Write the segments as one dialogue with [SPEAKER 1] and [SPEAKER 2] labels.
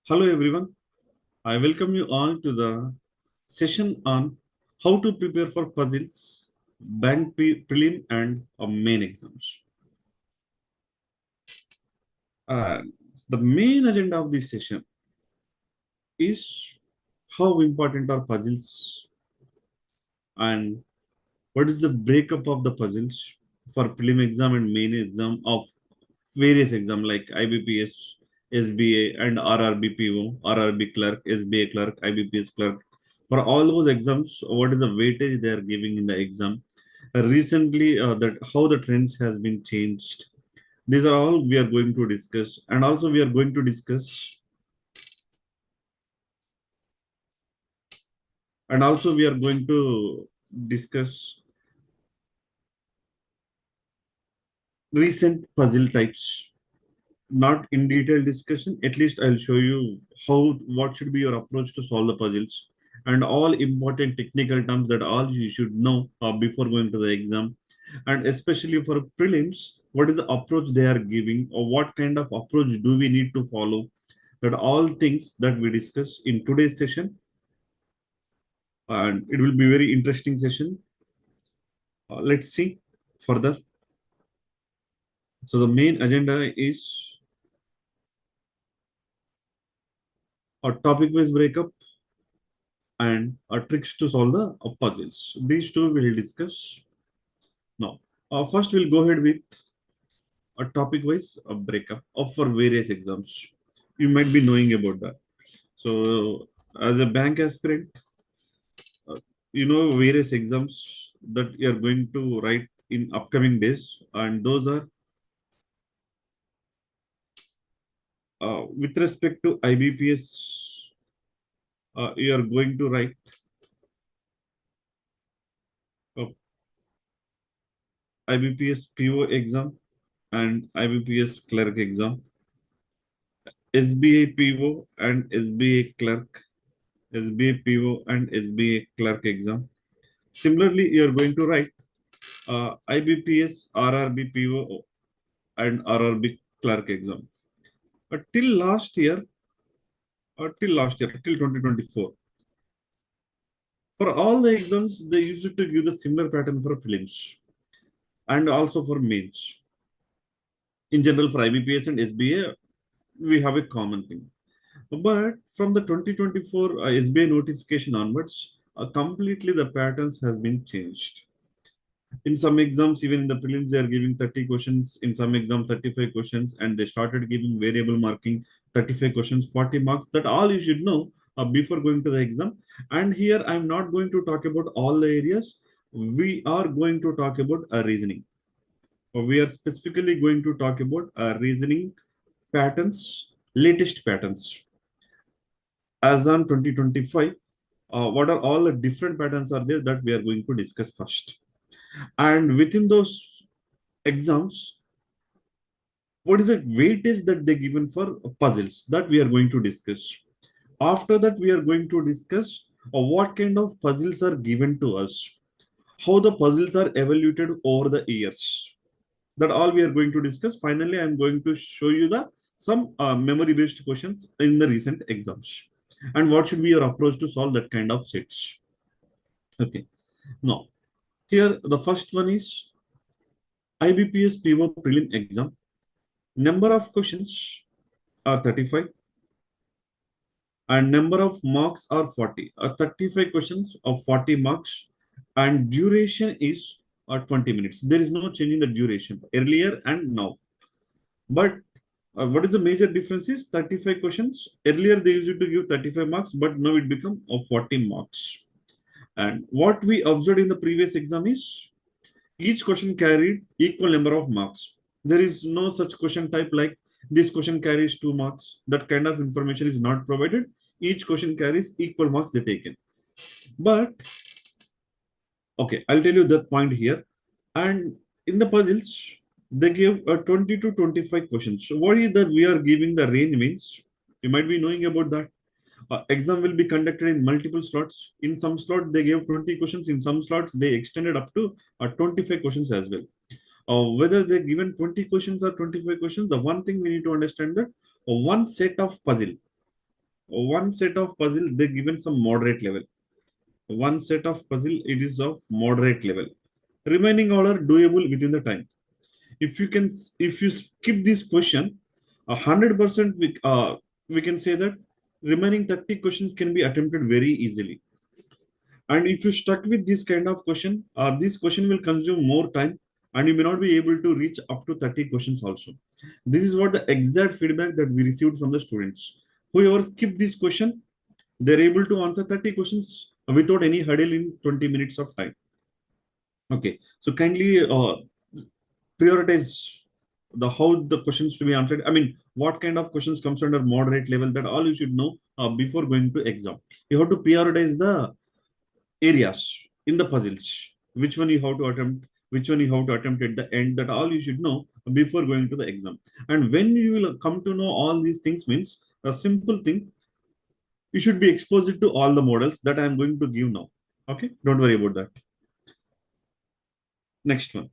[SPEAKER 1] Hello everyone, I welcome you all to the session on how to prepare for puzzles, Prelim and Main exams. Uh, the main agenda of this session is how important are puzzles and what is the breakup of the puzzles for prelim exam and main exam of various exam like IBPS, SBA and RRBPO, RRB clerk, SBA clerk, IBPS clerk. For all those exams, what is the weightage they are giving in the exam? Recently, that how the trends has been changed. These are all we are going to discuss, and also we are going to discuss, and also we are going to discuss recent puzzle types, not in detailed discussion. At least I'll show you what should be your approach to solve the puzzles and all important technical terms that all you should know before going to the exam. And especially for prelims, what is the approach they are giving or what kind of approach do we need to follow? That all things that we discuss in today's session, and it will be very interesting session. Let's see further. So the main agenda is a topic-wise breakup and tricks to solve the puzzles. These two we'll discuss now. First, we'll go ahead with a topic-wise breakup of for various exams. You might be knowing about that. So, as a bank aspirant, uh, you know various exams that you are going to write in upcoming days, and those are with respect to IBPS. You are going to write uh, IBPSPO exam and IBPS clerk exam, SBA PO and SBA clerk, SBA PO and SBA clerk exam. Similarly, you are going to write IBPS RRB PO and RRB clerk exam. But till 2024, for all the exams, they used to give the similar pattern for prelims and also for mains. In general, for IBPS and SBA, we have a common thing. But from the 2024 SBI notification onwards, completely the patterns has been changed. In some exams, even in the prelims, they are giving 30 questions. In some exam, 35 questions, and they started giving variable marking, 35 questions, 40 marks. That all you should know before going to the exam. And here, I'm not going to talk about all the areas. We are going to talk about reasoning. We are specifically going to talk about reasoning patterns, latest patterns as on 2025. What are all the different patterns are there that we are going to discuss first, and within those exams, what is the weightage that they given for puzzles that we are going to discuss. After that, we are going to discuss what kind of puzzles are given to us, how the puzzles are evaluated over the years. That all we are going to discuss. Finally, I'm going to show you the some memory based questions in the recent exams and what should be your approach to solve that kind of sets. Okay, now here the first one is IBPS PO prelim exam. Number of questions are 35 and number of marks are 40. 35 questions of 40 marks and duration is 20 minutes. There is no change in the duration earlier and now. But what is the major difference is 35 questions. Earlier they used to give 35 marks, but now it become of 40 marks. And what we observed in the previous exam is each question carried equal number of marks. There is no such question type like this question carries 2 marks. That kind of information is not provided. Each question carries equal marks they taken. But okay, I'll tell you that point here. And in the puzzles, they give 20 to 25 questions. So what is that we are giving the range means? You might be knowing about that. Exam will be conducted in multiple slots. In some slot, they gave 20 questions. In some slots, they extended up to 25 questions as well. Whether they're given 20 questions or 25 questions, the one thing we need to understand that one set of puzzle, one set of puzzle, they given some moderate level. One set of puzzle, it is of moderate level. Remaining all are doable within the time. If you skip this question, 100% we can say that remaining 30 questions can be attempted very easily. And if you stuck with this kind of question, this question will consume more time and you may not be able to reach up to 30 questions also. This is what the exact feedback that we received from the students. Whoever skipped this question, they're able to answer 30 questions without any hurdle in 20 minutes of time. Okay, so kindly prioritize the how the questions to be answered. I mean, what kind of questions comes under moderate level, that all you should know before going to exam. You have to prioritize the areas in the puzzles, which one you have to attempt, which one you have to attempt at the end, that all you should know before going to the exam. And when you will come to know all these things means a simple thing, you should be exposed to all the models that I am going to give now. Okay, don't worry about that. Next one,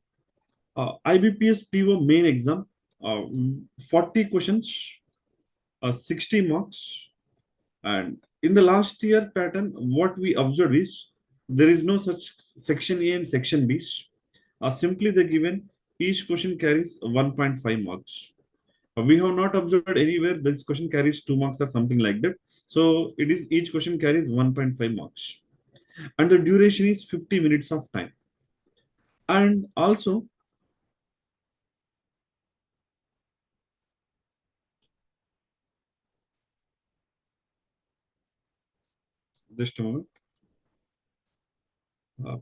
[SPEAKER 1] IBPSPO main exam, uh, 40 questions, 60 marks. And in the last year pattern, what we observed is there is no such section A and section B. Simply the given each question carries 1.5 marks. We have not observed anywhere this question carries 2 marks or something like that. So it is each question carries 1.5 marks. And the duration is 50 minutes of time. And also, just a moment. Uh,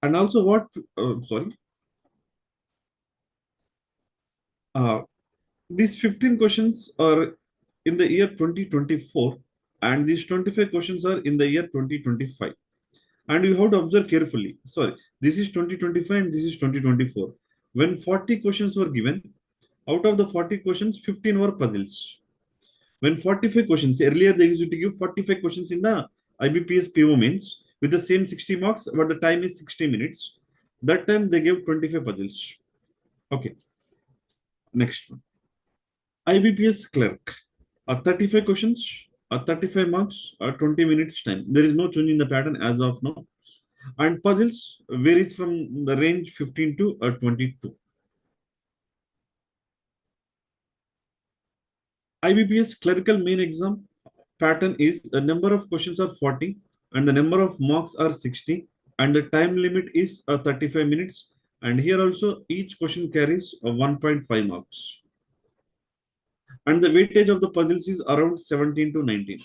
[SPEAKER 1] and also what, sorry, uh, these 15 questions are in the year 2024 and these 25 questions are in the year 2025. And you have to observe carefully. Sorry, this is 2025 and this is 2024. When 40 questions were given, out of the 40 questions, 15 were puzzles. When 45 questions, earlier they used to give 45 questions in the IBPSPO mains with the same 60 marks, but the time is 60 minutes. That time they gave 25 puzzles. Okay, next one. IBPS clerk, 35 questions, 35 marks, 20 minutes time. There is no change in the pattern as of now. And puzzles varies from the range 15 to 22. IBPS clerical main exam pattern is the number of questions are 40 and the number of marks are 60 and the time limit is 35 minutes. And here also each question carries 1.5 marks. And the weightage of the puzzles is around 17 to 19.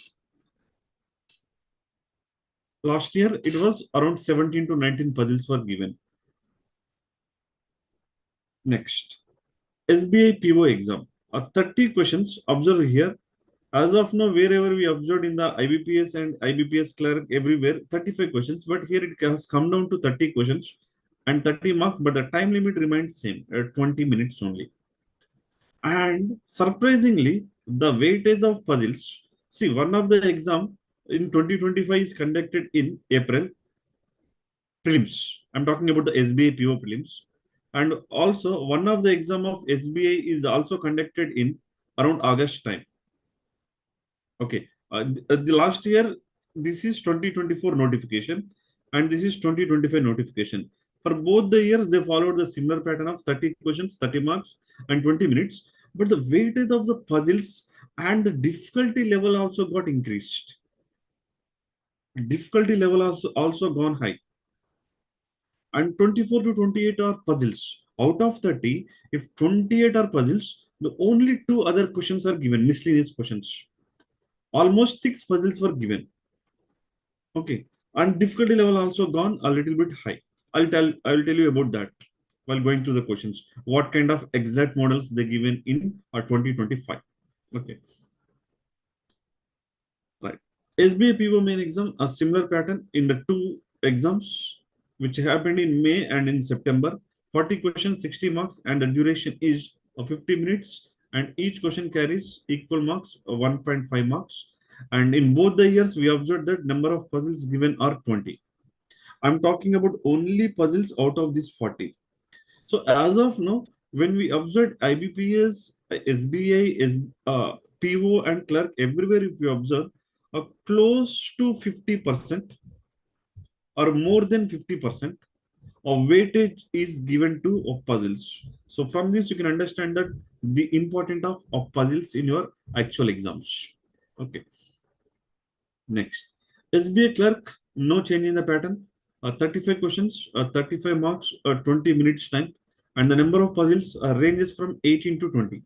[SPEAKER 1] Last year it was around 17 to 19 puzzles were given. Next, SBI PO exam. 30 questions. Observe here. As of now, wherever we observed in the IBPS and IBPS clerk everywhere, 35 questions. But here it has come down to 30 questions and 30 marks. But the time limit remains same at 20 minutes only. And surprisingly, the weightage of puzzles. See, one of the exam in 2025 is conducted in April. Prelims. I'm talking about the SBI PO prelims. And also, one of the exam of SBI is also conducted in around August time. Okay. The last year, this is 2024 notification and this is 2025 notification. For both the years, they followed the similar pattern of 30 questions, 30 marks, and 20 minutes. But the weightage of the puzzles and the difficulty level also got increased. Difficulty level also gone high. And 24 to 28 are puzzles. Out of 30, if 28 are puzzles, the only two other questions are given, miscellaneous questions. Almost 6 puzzles were given. Okay. And difficulty level also gone a little bit high. I'll tell you about that while going through the questions. What kind of exact models they given in 2025. Okay. Right. SBI PO main exam, a similar pattern in the two exams which happened in May and in September. 40 questions, 60 marks, and the duration is 50 minutes. And each question carries equal marks, 1.5 marks. And in both the years, we observed that number of puzzles given are 20. I'm talking about only puzzles out of this 40. So as of now, when we observed IBPS, SBI, PO and clerk, everywhere if you observe, close to 50% or more than 50% of weightage is given to puzzles. So from this, you can understand that the importance of puzzles in your actual exams. Okay. Next, SBA clerk, no change in the pattern. 35 questions, 35 marks, 20 minutes time, and the number of puzzles ranges from 18 to 20.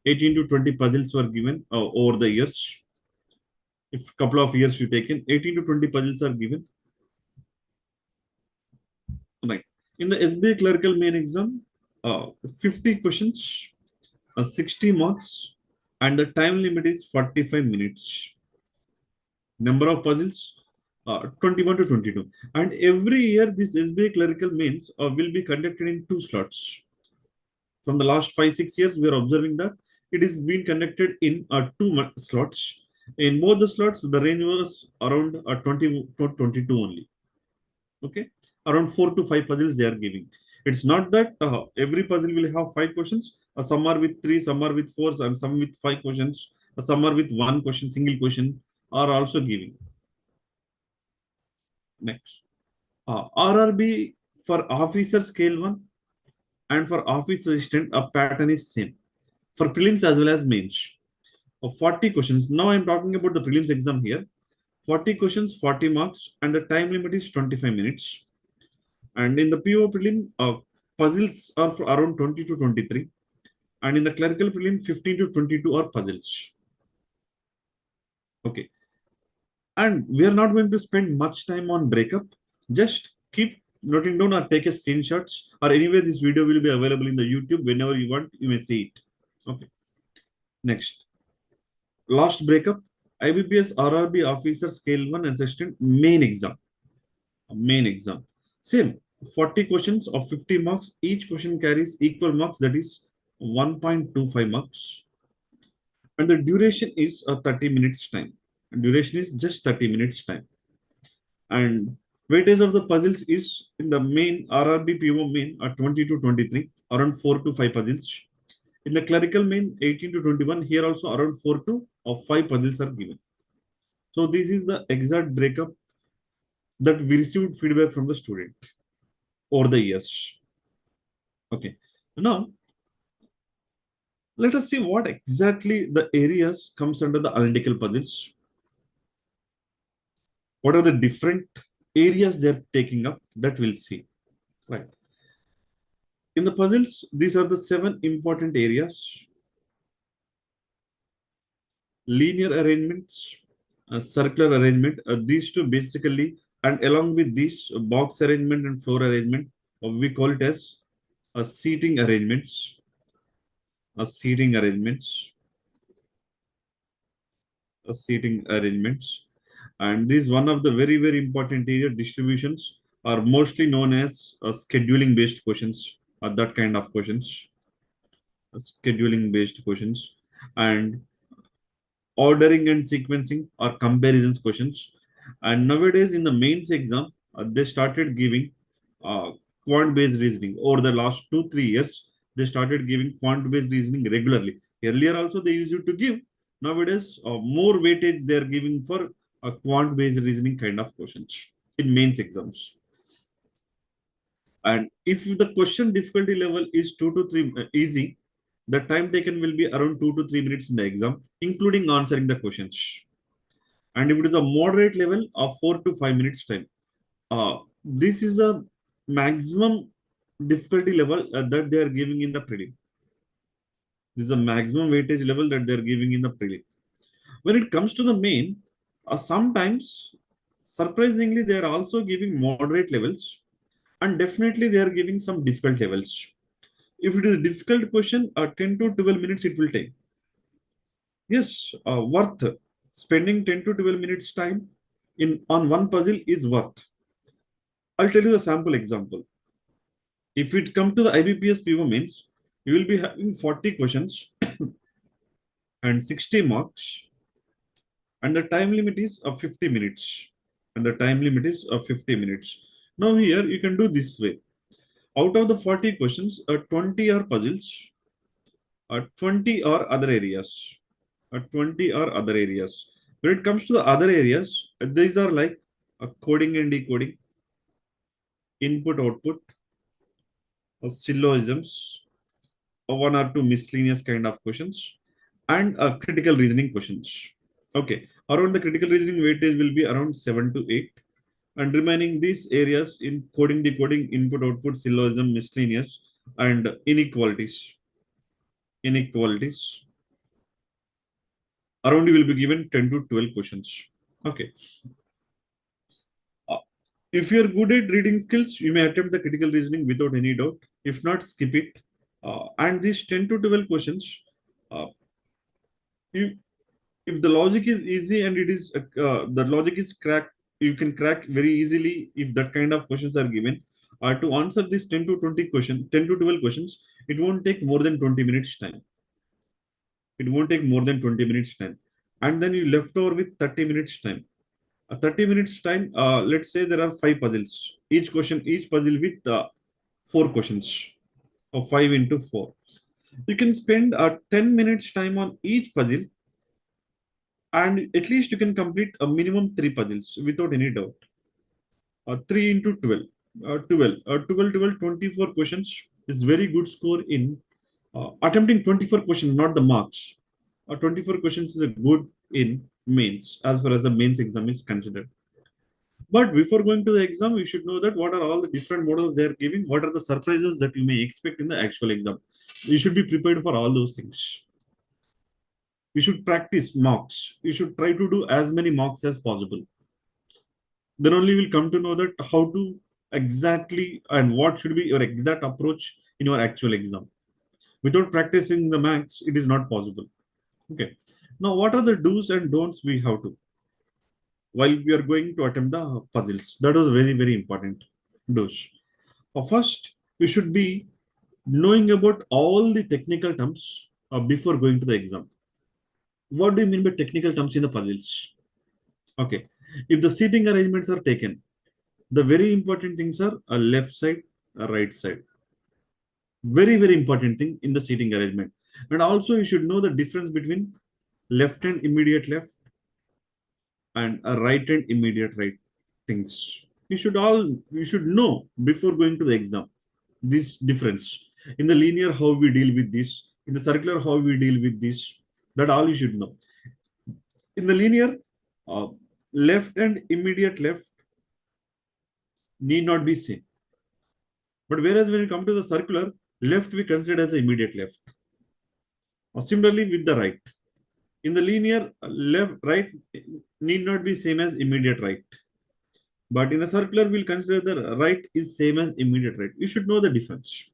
[SPEAKER 1] 18 to 20 puzzles were given over the years. If a couple of years you taken, 18 to 20 puzzles are given. Right. In the SBA clerical main exam, 50 questions, 60 marks, and the time limit is 45 minutes. Number of puzzles, 21 to 22. And every year, this SBA clerical mains will be conducted in 2 slots. From the last 5-6 years, we are observing that it is being conducted in 2 slots. In both the slots, the range was around 20 to 22 only. Okay, around 4 to 5 puzzles they are giving. It's not that every puzzle will have 5 questions. Some are with 3, some are with 4, and some with 5 questions. Some are with 1 question, single question, are also giving. Next, RRB for officer scale 1 and for office assistant, a pattern is same for prelims as well as mains. Of 40 questions. Now I'm talking about the prelims exam here. 40 questions, 40 marks, and the time limit is 25 minutes. And in the PO prelim, puzzles are for around 20 to 23. And in the clerical prelim, 15 to 22 are puzzles. Okay. And we are not going to spend much time on breakup. Just keep noting down or take a screenshots. Or anyway, this video will be available in the YouTube. Whenever you want, you may see it. Okay. Next. Last breakup. IBPS RRB officer scale 1 assistant main exam. Main exam. Same. 40 questions of 50 marks. Each question carries equal marks, that is 1.25 marks. And the duration is 30 minutes time. Duration is just 30 minutes time. And weightage of the puzzles is in the main RRBPO main 20 to 23, around 4 to 5 puzzles. In the clerical main 18 to 21, here also around 4 to 5 puzzles are given. So this is the exact breakup that we received feedback from the student over the years. Okay. Now, let us see what exactly the areas comes under the analytical puzzles. What are the different areas they're taking up, that we'll see. Right. In the puzzles, these are the 7 important areas. Linear arrangements, circular arrangement, these two basically, and along with this box arrangement and floor arrangement, we call it as seating arrangements. Seating arrangements. Seating arrangements. And this is one of the very, very important area. Distributions are mostly known as scheduling based questions, that kind of questions. Scheduling based questions. And ordering and sequencing or comparisons questions. And nowadays in the mains exam, they started giving quant-based reasoning. Over the last 2-3 years, they started giving quant-based reasoning regularly. Earlier also they used it to give. Nowadays, more weightage they are giving for quant-based reasoning kind of questions in mains exams. And if the question difficulty level is 2 to 3 easy, the time taken will be around 2 to 3 minutes in the exam, including answering the questions. And if it is a moderate level of 4 to 5 minutes time, this is a maximum difficulty level that they are giving in the prelim. This is a maximum weightage level that they are giving in the prelim. When it comes to the main, sometimes surprisingly they are also giving moderate levels, and definitely they are giving some difficult levels. If it is a difficult question, 10 to 12 minutes it will take. Yes, worth spending 10 to 12 minutes time on one puzzle is worth. I'll tell you the sample example. If it comes to the IBPSPO means, you will be having 40 questions and 60 marks, and the time limit is of 50 minutes. And the time limit is of 50 minutes. Now here you can do this way. Out of the 40 questions, 20 are puzzles, 20 are other areas. 20 are other areas. When it comes to the other areas, these are like coding and decoding, input output, syllogisms, one or two miscellaneous kind of questions, and critical reasoning questions. Okay, around the critical reasoning weightage will be around 7 to 8, and remaining these areas in coding, decoding, input, output, syllogism, miscellaneous, and inequalities. Inequalities. Around you will be given 10 to 12 questions. Okay. Uh, If you're good at reading skills, you may attempt the critical reasoning without any doubt. If not, skip it. And these 10 to 12 questions, uh, you if the logic is easy and it is the logic is cracked, you can crack very easily if that kind of questions are given. To answer this 10 to 20 question, 10 to 12 questions, it won't take more than 20 minutes time. It won't take more than 20 minutes time. And then you left over with 30 minutes time. 30 minutes time, let's say there are five puzzles. Each puzzle with four questions, or 5 into 4. You can spend 10 minutes time on each puzzle, and at least you can complete a minimum three puzzles without any doubt. 3 into 12, 24 questions is very good score in attempting 24 questions, not the marks. 24 questions is a good in mains, as far as the mains exam is considered. But before going to the exam, you should know that what are all the different models they are giving, what are the surprises that you may expect in the actual exam. You should be prepared for all those things. You should practice mocks. You should try to do as many mocks as possible. Then only will come to know that how to exactly and what should be your exact approach in your actual exam. Without practicing the maths, it is not possible. Okay. Now, what are the do's and don'ts we have to while we are going to attempt the puzzles? That was very, very important. Do's. First, we should be knowing about all the technical terms before going to the exam. What do you mean by technical terms in the puzzles? Okay. If the seating arrangements are taken, the very important things are a left side, a right side. Very, very important thing in the seating arrangement. And also, you should know the difference between left and immediate left and a right and immediate right things. You should know before going to the exam this difference. In the linear, how we deal with this. In the circular, how we deal with this. That all you should know. In the linear, uh, left and immediate left need not be same. But whereas when you come to the circular, left we consider as the immediate left. Similarly with the right. In the linear, left right need not be same as immediate right. But in the circular, we'll consider the right is same as immediate right. You should know the difference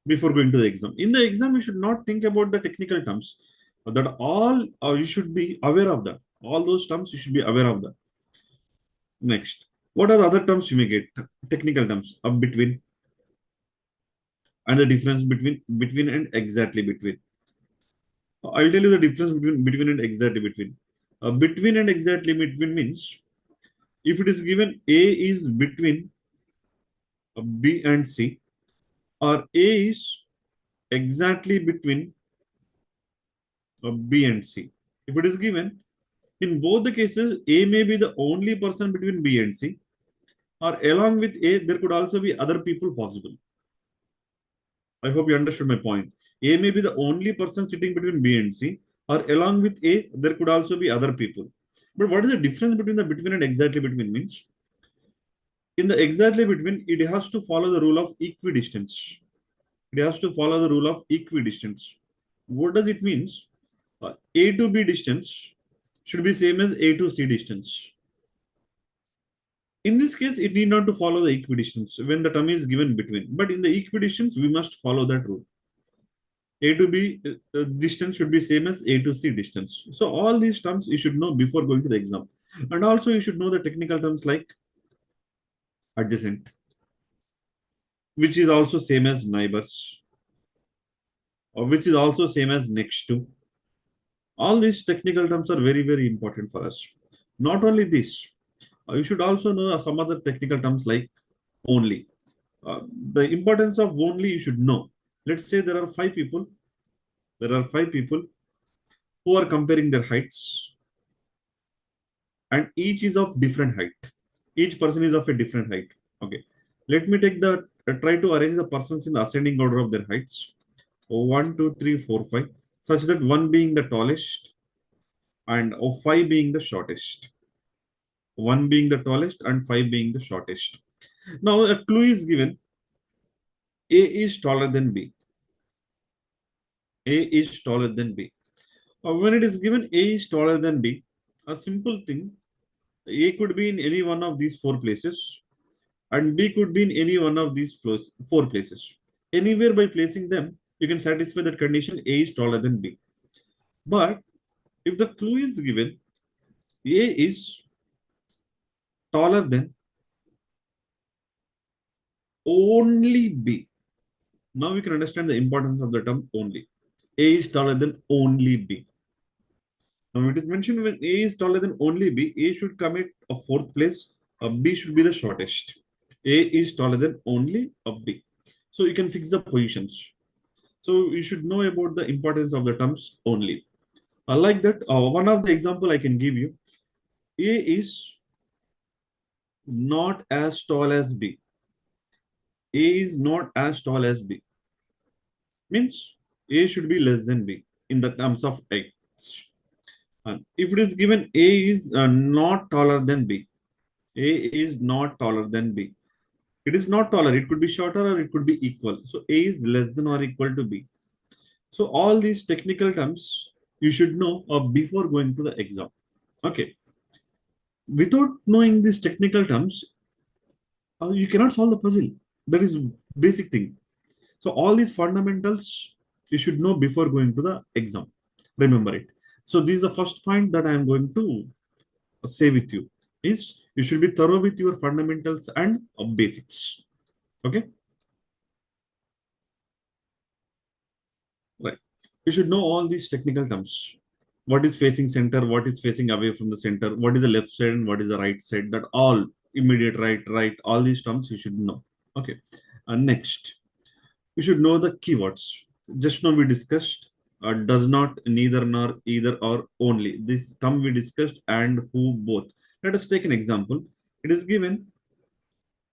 [SPEAKER 1] before going to the exam. In the exam, you should not think about the technical terms. That all you should be aware of that. All those terms you should be aware of that. Next, what are the other terms you may get? Technical terms of between, and the difference between and exactly between. I'll tell you the difference between and exactly between. Between and exactly between means if it is given A is between B and C, or A is exactly between B and C. If it is given in both the cases, A may be the only person between B and C, or along with A, there could also be other people possible. I hope you understood my point. A may be the only person sitting between B and C, or along with A, there could also be other people. But what is the difference between the between and exactly between means? In the exactly between, it has to follow the rule of equidistance. It has to follow the rule of equidistance. What does it means? A to B distance should be same as A to C distance. In this case, it need not to follow the equidistance when the term is given between. But in the equidistance, we must follow that rule. A to B distance should be same as A to C distance. So all these terms you should know before going to the exam. And also you should know the technical terms like adjacent, which is also same as neighbors, or which is also same as next to. All these technical terms are very, very important for us. Not only this, you should also know some other technical terms like only. The importance of only you should know. Let's say there are five people. There are five people. who are comparing their heights, and each is of different height. Each person is of a different height. Okay. Let me take the try to arrange the persons in the ascending order of their heights. 1, 2, 3, 4, 5, such that 1 being the tallest and 5 being the shortest. 1 being the tallest and 5 being the shortest. Now a clue is given. A is taller than B. A is taller than B. When it is given A is taller than B, a simple thing, A could be in any one of these 4 places and B could be in any one of these 4 places. Anywhere by placing them, you can satisfy that condition A is taller than B. But if the clue is given, A is taller than only B. Now we can understand the importance of the term only. A is taller than only B. Now it is mentioned when A is taller than only B, A should come at a 4th place, B should be the shortest. A is taller than only B. So you can fix the positions. So you should know about the importance of the terms only. Like that, one of the example I can give you, A is not as tall as B. A is not as tall as B. Means A should be less than B in the terms of X. And if it is given A is not taller than B, A is not taller than B. It is not taller. It could be shorter or it could be equal. So A is less than or equal to B. So all these technical terms you should know before going to the exam. Okay. Without knowing these technical terms, you cannot solve the puzzle. That is basic thing. So all these fundamentals you should know before going to the exam. Remember it. So this is the first point that I am going to say with you is you should be thorough with your fundamentals and basics. Okay. Right. You should know all these technical terms. What is facing center, what is facing away from the center, what is the left side and what is the right side, that all immediate right, all these terms you should know. Okay. Next, you should know the keywords. Just now we discussed does not, neither, nor, either, or only. This term we discussed and who, both. Let us take an example. It is given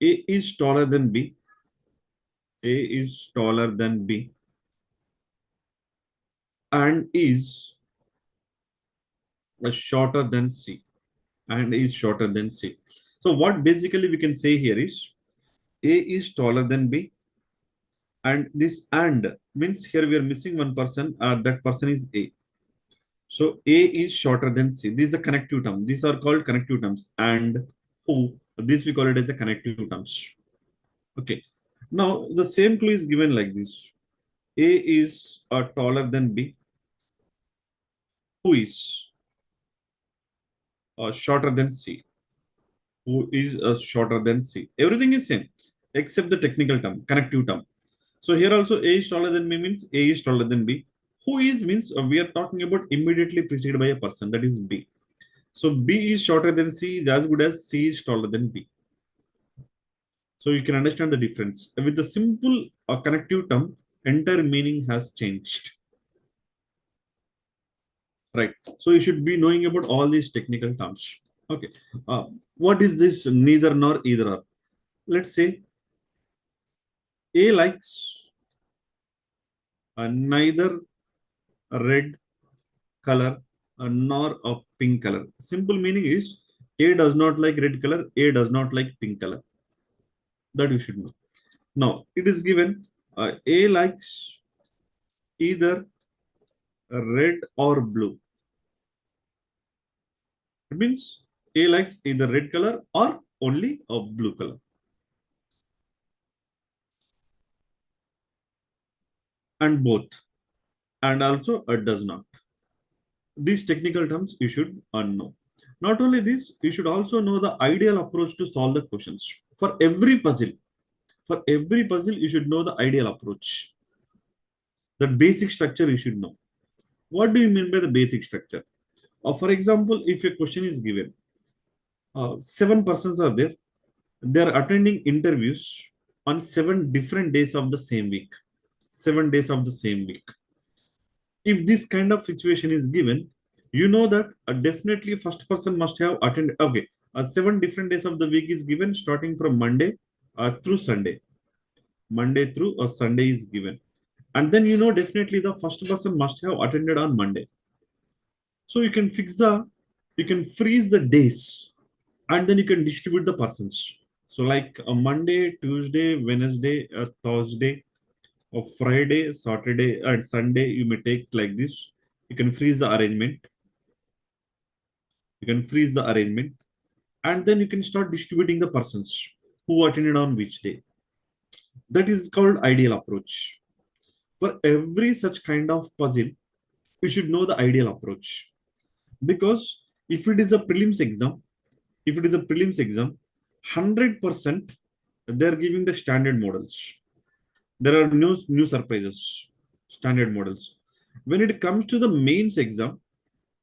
[SPEAKER 1] A is taller than B. A is taller than B and is shorter than C. And is shorter than C. So what basically we can say here is A is taller than B. And this and means here we are missing one person. That person is A. So A is shorter than C. This is a connective term. These are called connective terms. And who? This we call it as a connective terms. Okay. Now the same clue is given like this. A is taller than B. Who is shorter than C? Who is shorter than C? Everything is same except the technical term, connective term. So here also A is taller than B means A is taller than B. Who is means we are talking about immediately preceded by a person, that is B. So B is shorter than C is as good as C is taller than B. So you can understand the difference. With the simple connective term, entire meaning has changed. Right. So you should be knowing about all these technical terms. Okay. What is this neither nor either or? Let's say A likes neither a red color nor a pink color. Simple meaning is A does not like red color, A does not like pink color. That you should know. Now it is given A likes either red or blue. It means A likes either red color or only a blue color. And both. And also does not. These technical terms you should know. Not only this, you should also know the ideal approach to solve the questions. For every puzzle, you should know the ideal approach. The basic structure you should know. What do you mean by the basic structure? For example, if a question is given, 7 persons are there. They are attending interviews on 7 different days of the same week. 7 days of the same week. If this kind of situation is given, you know that definitely first person must have attended. Okay, 7 different days of the week is given, starting from Monday through Sunday. Monday through Sunday is given, and then you know definitely the first person must have attended on Monday. So you can freeze the days, and then you can distribute the persons. So like a Monday, Tuesday, Wednesday, Thursday, or Friday, Saturday, and Sunday, you may take like this. You can freeze the arrangement. You can freeze the arrangement, and then you can start distributing the persons who attended on which day. That is called ideal approach. For every such kind of puzzle, you should know the ideal approach. Because if it is a prelims exam, if it is a prelims exam, 100% they're giving the standard models. There are new surprises, standard models. When it comes to the mains exam,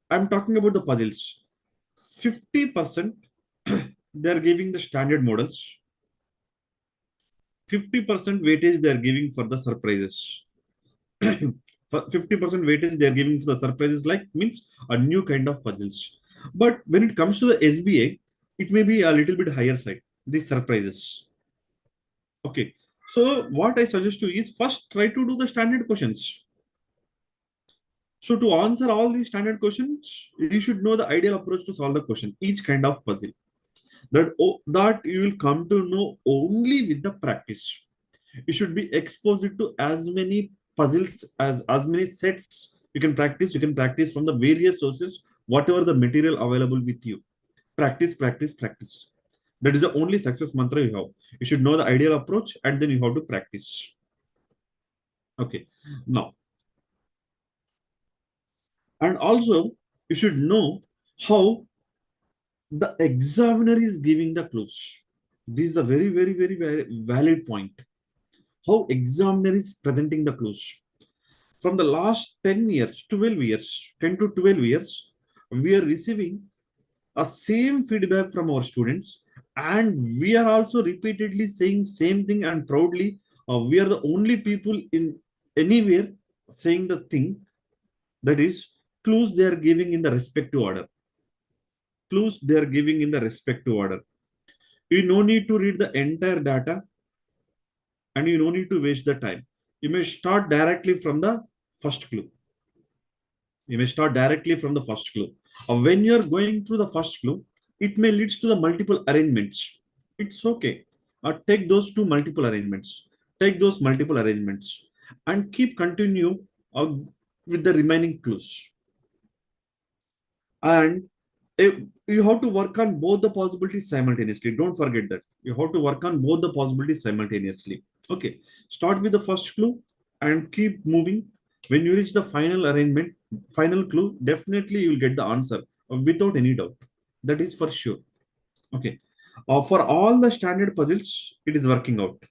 [SPEAKER 1] I'm talking about the puzzles. 50% they're giving the standard models. 50% weightage they're giving for the surprises. 50% weightage they're giving for the surprises, like means a new kind of puzzles. But when it comes to the SBA, it may be a little bit higher side, these surprises. Okay. So what I suggest you is first try to do the standard questions. So to answer all these standard questions, you should know the ideal approach to solve the question, each kind of puzzle. That you will come to know only with the practice. You should be exposed to as many puzzles, as many sets you can practice from the various sources, whatever the material available with you. Practice, practice, practice. That is the only success mantra you have. You should know the ideal approach, and then you have to practice. Okay. Now, and also you should know how the examiner is giving the clues. This is a very, very, very, very valid point. How examiner is presenting the clues. From the last 10 years, 12 years, 10 to 12 years, we are receiving a same feedback from our students, and we are also repeatedly saying same thing, and proudly we are the only people in anywhere saying the thing, that is clues they are giving in the respective order. Clues they are giving in the respective order. You no need to read the entire data, and you no need to waste the time. You may start directly from the first clue. You may start directly from the first clue. When you're going through the first clue, it may lead to the multiple arrangements. It's okay. Take those two multiple arrangements. Take those multiple arrangements and keep continue with the remaining clues. And you have to work on both the possibilities simultaneously. Don't forget that. You have to work on both the possibilities simultaneously. Okay. Start with the first clue and keep moving. When you reach the final arrangement, final clue, definitely you will get the answer without any doubt. That is for sure. Okay. For all the standard puzzles, it is working out.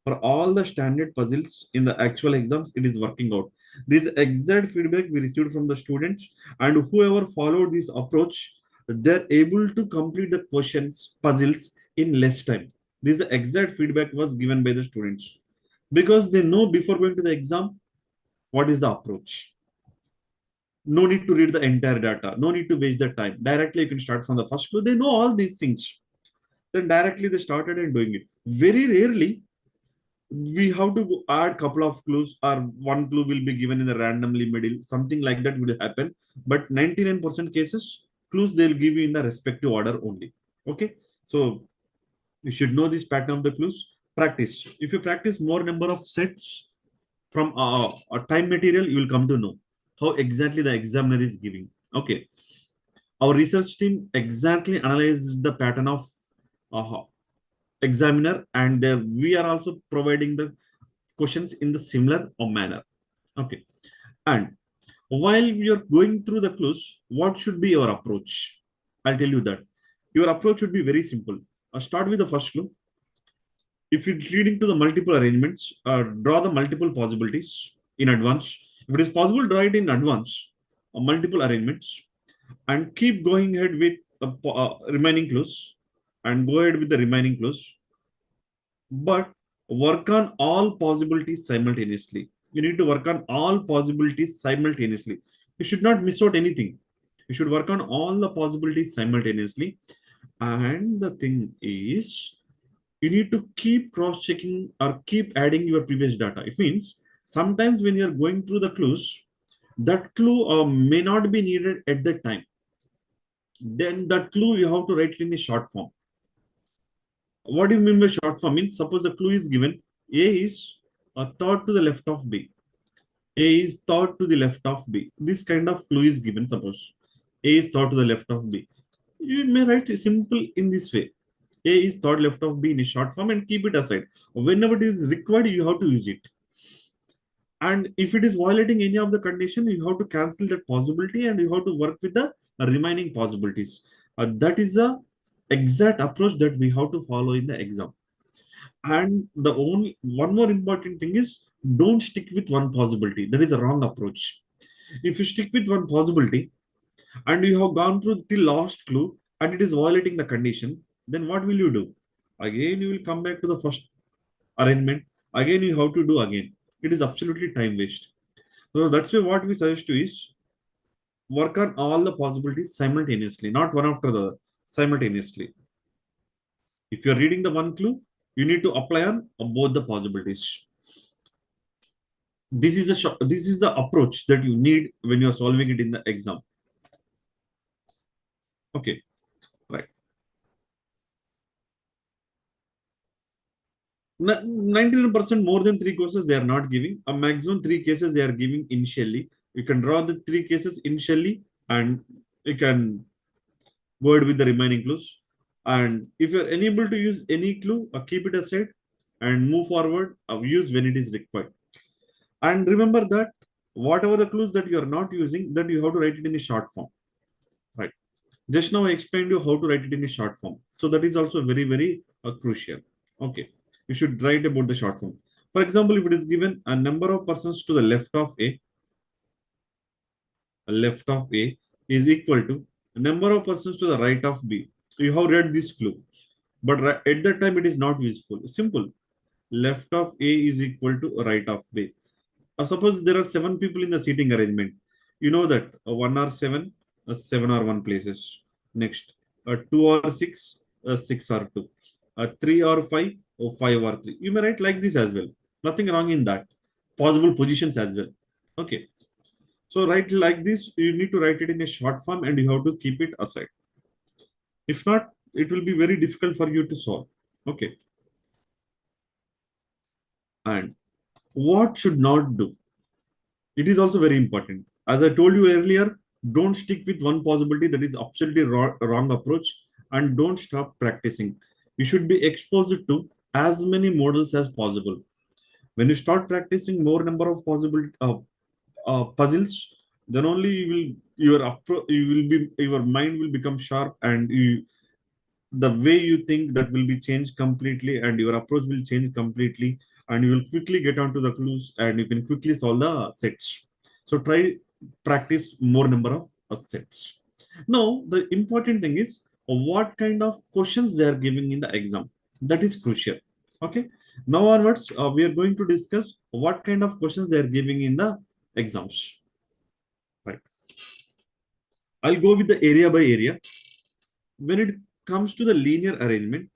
[SPEAKER 1] For all the standard puzzles in the actual exams, it is working out. This exact feedback we received from the students, and whoever followed this approach, they're able to complete the questions, puzzles in less time. This exact feedback was given by the students, because they know before going to the exam what is the approach. No need to read the entire data. No need to waste the time. Directly, you can start from the first clue. They know all these things. Then directly they started and doing it. Very rarely we have to add couple of clues, or one clue will be given in the randomly middle. Something like that will happen. But 99% cases, clues they'll give you in the respective order only. Okay. So you should know this pattern of the clues. Practice. If you practice more number of sets from a time material, you will come to know how exactly the examiner is giving. Okay. Our research team exactly analyzed the pattern of uh, examiner, and we are also providing the questions in the similar manner. Okay. And while you're going through the clues, what should be your approach? I'll tell you that. Your approach should be very simple. Start with the first clue. If it's leading to the multiple arrangements, draw the multiple possibilities in advance. If it is possible, draw it in advance, multiple arrangements, and keep going ahead with the remaining clues, and go ahead with the remaining clues, but work on all possibilities simultaneously. you need to work on all possibilities simultaneously. You should not miss out anything. You should work on all the possibilities simultaneously. And the thing is, you need to keep cross-checking or keep adding your previous data. It means sometimes when you're going through the clues, that clue may not be needed at that time. Then that clue you have to write it in a short form. What do you mean by short form? Means suppose the clue is given, A is a third to the left of B. A is third to the left of B. This kind of clue is given, suppose. A is third to the left of B. You may write it simple in this way. A is third left of B in a short form and keep it aside. Whenever it is required, you have to use it. And if it is violating any of the condition, you have to cancel that possibility and you have to work with the remaining possibilities. That is the exact approach that we have to follow in the exam. And the only one more important thing is don't stick with one possibility. That is a wrong approach. If you stick with one possibility and you have gone through the last clue and it is violating the condition, then what will you do? Again, you will come back to the first arrangement. Again, you have to do again. It is absolutely time waste. So that's why what we suggest you is work on all the possibilities simultaneously, not one after the other, simultaneously. If you're reading the one clue, you need to apply on both the possibilities. This is the approach that you need when you're solving it in the exam. Okay, right. 99% more than three courses they are not giving. A maximum three cases they are giving initially. You can draw the three cases initially and you can go ahead with the remaining clues. And if you're unable to use any clue, keep it aside and move forward, use when it is required. And remember that whatever the clues that you are not using, that you have to write it in a short form. Right. Just now I explained you how to write it in a short form. So that is also very, very crucial. Okay. You should write about the short form. For example, if it is given a number of persons to the left of A is equal to number of persons to the right of B. You have read this clue, but at that time it is not useful. Simple. Left of A is equal to right of B. Suppose there are 7 people in the seating arrangement. You know that 1 or 7, 7 or 1 places. Next, 2 or 6, 6 or 2. 3 or 5, 5 or 3. You may write like this as well. Nothing wrong in that. Possible positions as well. Okay. So write like this. You need to write it in a short form and you have to keep it aside. If not, it will be very difficult for you to solve. Okay. And what should not do? It is also very important. As I told you earlier, don't stick with one possibility. That is absolutely wrong approach. And don't stop practicing. You should be exposed to as many models as possible. When you start practicing more number of possible puzzles, then only you will be your mind will become sharp and the way you think that will be changed completely and your approach will change completely and you will quickly get onto the clues and you can quickly solve the sets. So try practice more number of sets. Now the important thing is what kind of questions they are giving in the exam. That is crucial. Okay. Now onwards, we are going to discuss what kind of questions they are giving in the exams. Right. I'll go with the area by area. When it comes to the linear arrangement,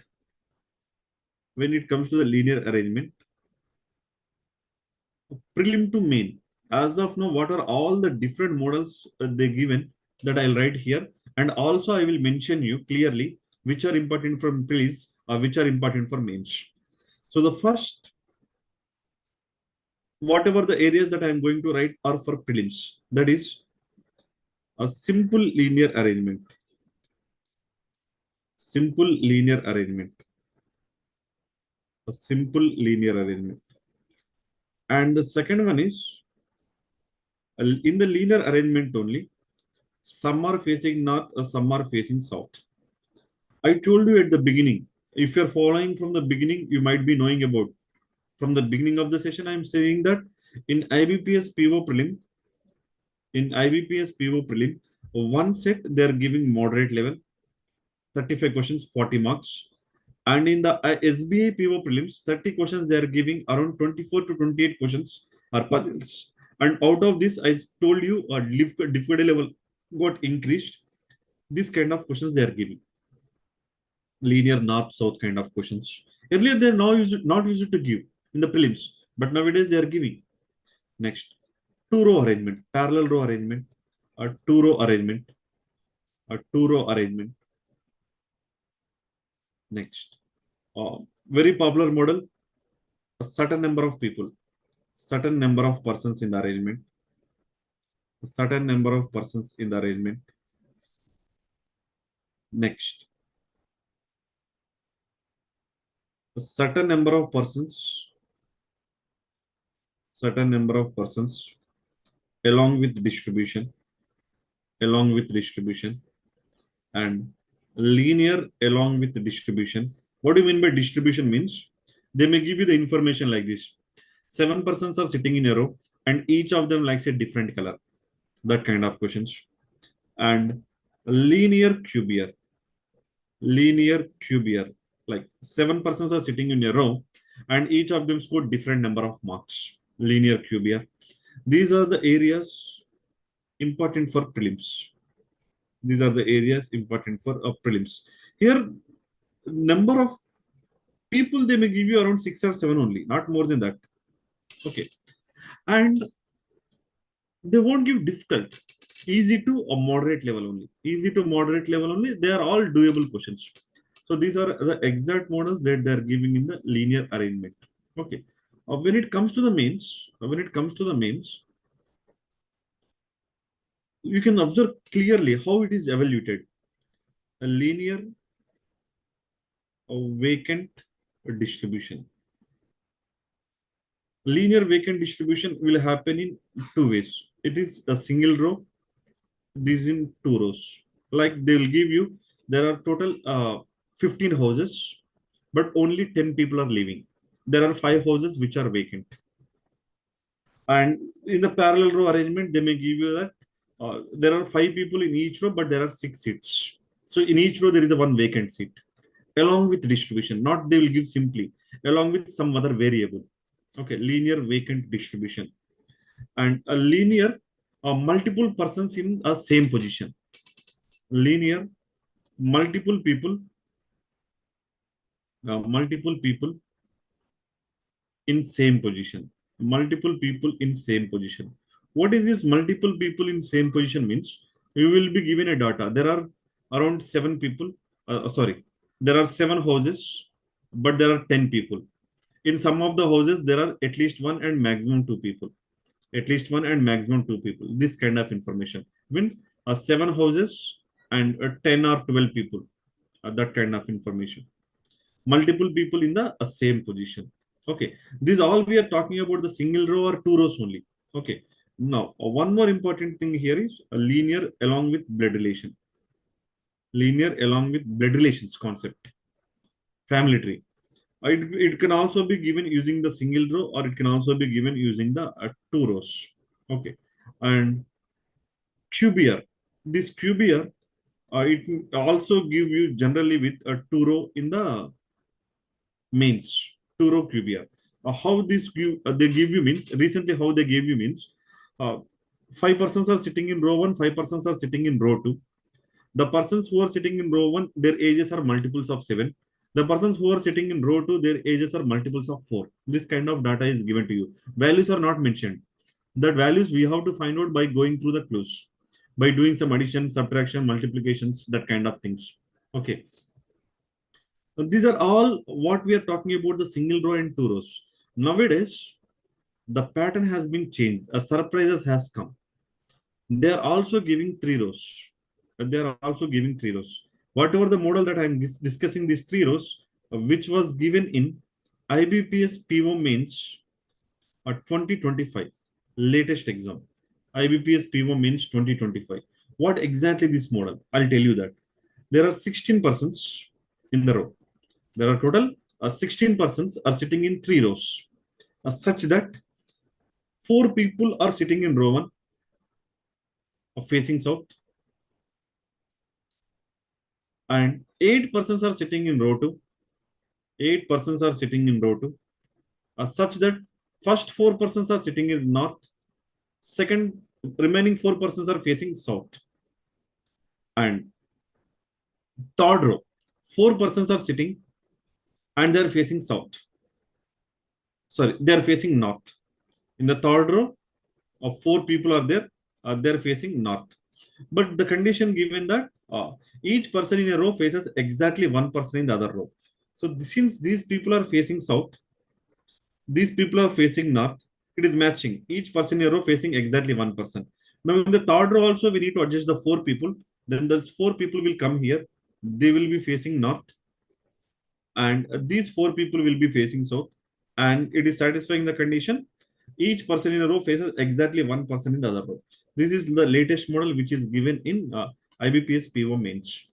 [SPEAKER 1] when it comes to the linear arrangement, prelim to main. As of now, what are all the different models they given that I'll write here, and also I will mention you clearly which are important for prelims or which are important for mains. So the first, whatever the areas that I am going to write are for prelims. That is a simple linear arrangement. Simple linear arrangement. A simple linear arrangement. And the second one is in the linear arrangement only, some are facing north, some are facing south. I told you at the beginning, if you're following from the beginning, you might be knowing about. From the beginning of the session, I'm saying that in IBPSPO prelim, one set they're giving moderate level, 35 questions, 40 marks. And in the SBI PO prelims, 30 questions they are giving around 24 to 28 questions, or puzzles. And out of this, I told you a difficulty level got increased. This kind of questions they are giving. Linear north-south kind of questions. Earlier, they are now used not used to give in the prelims, but nowadays they are giving. Next, two-row arrangement, parallel row arrangement, a two-row arrangement, a two-row arrangement. Next, very popular model, a certain number of people, certain number of persons in the arrangement, a certain number of persons in the arrangement. Next, a certain number of persons along with distribution, along with distribution, and linear along with distribution. What do you mean by distribution? Means they may give you the information like this: 7 persons are sitting in a row, and each of them likes a different color. That kind of questions. And linear cubier, linear cubier, like 7 persons are sitting in a row, and each of them scored different number of marks. Linear cubier. These are the areas important for prelims. These are the areas important for prelims. Here, number of people they may give you around 6 or 7 only, not more than that. Okay, and they won't give difficult, easy to a moderate level only. Easy to moderate level only. They are all doable questions. So these are the exact models that they are giving in the linear arrangement. Okay. When it comes to the mains, you can observe clearly how it is evaluated. A linear vacant distribution. Linear vacant distribution will happen in two ways. It is a single row, this in two rows. Like they will give you, there are total 15 houses, but only 10 people are living. There are 5 houses which are vacant. And in the parallel row arrangement, they may give you that there are 5 people in each row, but there are 6 seats. So in each row, there is a one vacant seat. Along with distribution, not they will give simply, along with some other variable. Okay, linear vacant distribution. And a linear multiple persons in a same position. Linear multiple people in same position. Multiple people in same position. What is this multiple people in same position means? You will be given a data. There are around 7 people. Sorry, there are 7 houses, but there are 10 people. In some of the houses, there are at least one and maximum 2 people. At least one and maximum 2 people. This kind of information means 7 houses and 10 or 12 people. That kind of information. Multiple people in the same position. Okay, this all we are talking about the single row or two rows only. Okay, now one more important thing here is a linear along with blood relation. Linear along with blood relations concept. Family tree. It can also be given using the single row, or it can also be given using the two rows. Okay, and cubier. This cubier, it also give you generally with a two row in the mains, two row QBR. How this they give you means, recently how they gave you means, 5 persons are sitting in row 1, 5 persons are sitting in row 2. The persons who are sitting in row 1, their ages are multiples of 7. The persons who are sitting in row 2, their ages are multiples of 4. This kind of data is given to you. Values are not mentioned. That values we have to find out by going through the clues, by doing some addition, subtraction, multiplications, that kind of things. Okay. These are all what we are talking about, the single row and two rows. Nowadays, the pattern has been changed. A surprises has come. They are also giving three rows. They are also giving three rows. Whatever the model that I am discussing, these three rows, which was given in IBPSPO mains 2025, latest exam. IBPSPO mains 2025. What exactly this model? I'll tell you that. There are 16 persons in the row. There are total 16 persons are sitting in three rows, such that 4 people are sitting in row 1 facing south, and 8 persons are sitting in row 2. 8 persons are sitting in row 2, such that First 4 persons are sitting in north. Second, remaining 4 persons are facing south. And third row, 4 persons are sitting and they are facing south. Sorry, they are facing north. In the third row, of 4 people are there, they are facing north. But the condition given that each person in a row faces exactly one person in the other row. So since these people are facing south, these people are facing north, it is matching. Each person in a row facing exactly one person. Now in the third row also, we need to adjust the 4 people. Then those 4 people will come here. They will be facing north. And these 4 people will be facing south. And it is satisfying the condition. Each person in a row faces exactly one person in the other row. This is the latest model which is given in IBPSPO mains.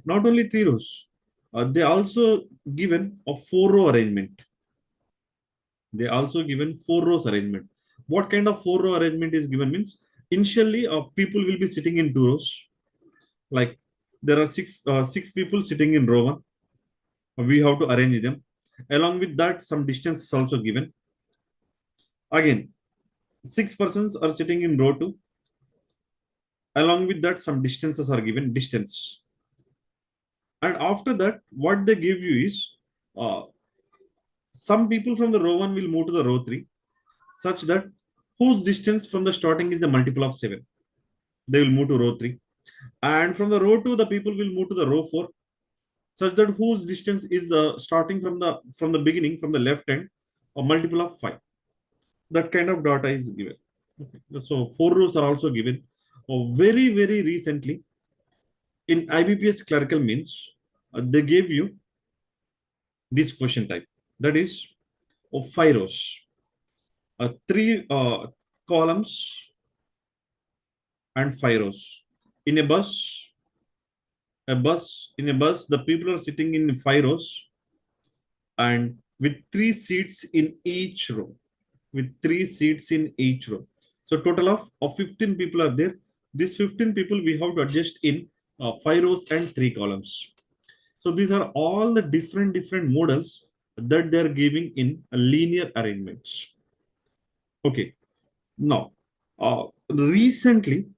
[SPEAKER 1] Not only 3 rows, they also given a 4 row arrangement. They also given 4 rows arrangement. What kind of 4 row arrangement is given means initially people will be sitting in 2 rows. Like there are six people sitting in row 1. We have to arrange them. Along with that, some distance is also given. Again, 6 persons are sitting in row 2. Along with that, some distances are given, distance. And after that, what they give you is some people from the row 1 will move to the row 3, such that whose distance from the starting is a multiple of 7. They will move to row 3. And from the row 2, the people will move to the row 4, such that whose distance is starting from the beginning, from the left hand, a multiple of 5. That kind of data is given. Okay. So 4 rows are also given. Very, very recently, in IBPS clerical means, they gave you this question type. That is 5 rows. 3 columns and 5 rows. In in a bus, the people are sitting in 5 rows and with 3 seats in each row. With 3 seats in each row. So total of 15 people are there. These 15 people we have to adjust in 5 rows and 3 columns. So these are all the different models that they are giving in linear arrangements. Okay. Now, recently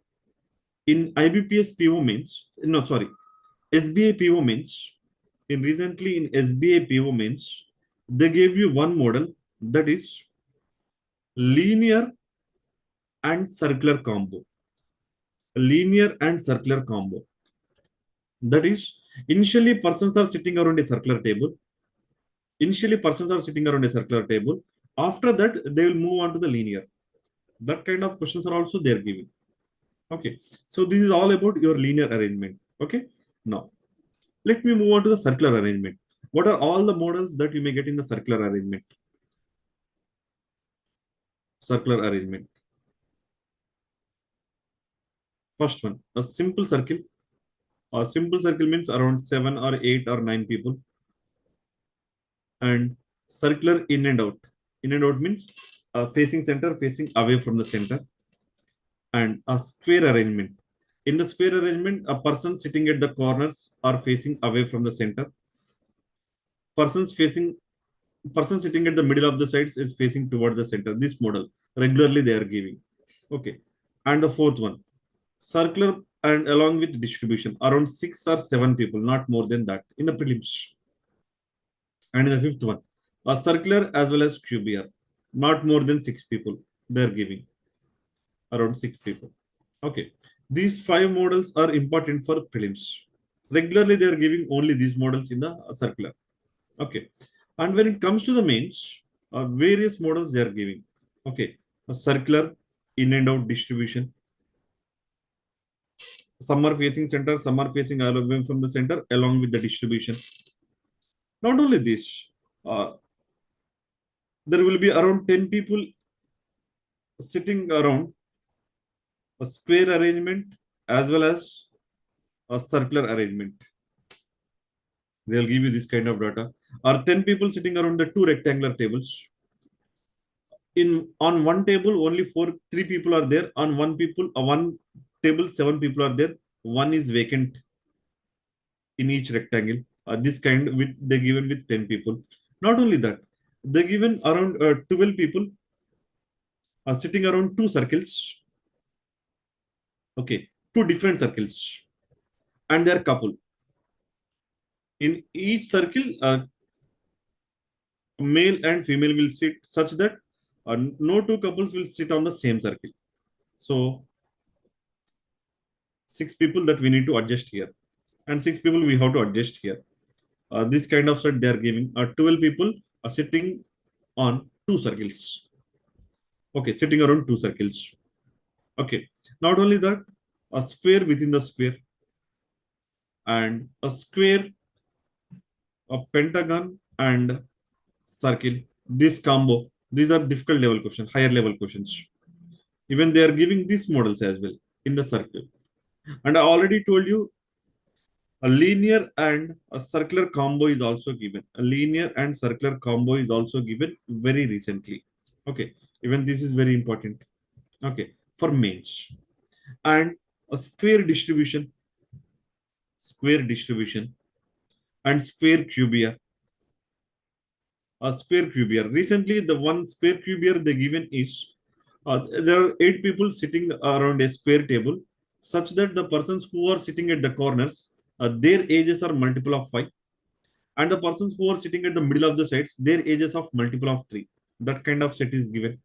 [SPEAKER 1] in IBPS PO mains, no, sorry, SBA PO mains, recently in SBA PO mains, they gave you one model that is linear and circular combo. Linear and circular combo. That is, initially persons are sitting around a circular table. After that, they will move on to the linear. That kind of questions are also there giving. Okay. So this is all about your linear arrangement. Okay. Now, let me move on to the circular arrangement. What are all the models that you may get in the circular arrangement? Circular arrangement. First one, a simple circle. A simple circle means around 7 or 8 or 9 people. And circular in and out. In and out means facing center, facing away from the center. And a square arrangement. In the square arrangement, a person sitting at the corners are facing away from the center. Person sitting at the middle of the sides is facing towards the center. This model regularly they are giving. Okay. And the fourth one, circular and along with distribution, around 6 or 7 people, not more than that in the prelims. And in the fifth one, a circular as well as cubier, not more than 6 people. They are giving around 6 people. Okay. These 5 models are important for prelims. Regularly, they are giving only these models in the circular. Okay. And when it comes to the mains, various models they are giving. Okay. A circular in and out distribution. Some are facing center, some are facing away from the center along with the distribution. Not only this, there will be around 10 people sitting around a square arrangement as well as a circular arrangement. They'll give you this kind of data. Or 10 people sitting around the 2 rectangular tables. On one table, only 3 people are there. On one table, 7 people are there. One is vacant in each rectangle. This kind with they given with 10 people. Not only that, They given around 12 people sitting around two circles. Okay, two different circles, and they're couple. In each circle, male and female will sit such that no two couples will sit on the same circle. So six people that we need to adjust here, and six people we have to adjust here. This kind of set they are giving. 12 people are sitting on two circles. Okay, sitting around two circles. Okay, not only that, a square within the square and a square, a pentagon and circle. This combo, these are difficult level questions, higher level questions. Even they are giving these models as well in the circle. And I already told you a linear and a circular combo is also given. A linear and circular combo is also given very recently. Okay, even this is very important. Okay, for mains. And a square distribution, and square cubier. A square cubier. Recently, the one square cubier they given is there are 8 people sitting around a square table, such that the persons who are sitting at the corners, their ages are multiple of 5, and the persons who are sitting at the middle of the sides, their ages of multiple of 3. That kind of set is given.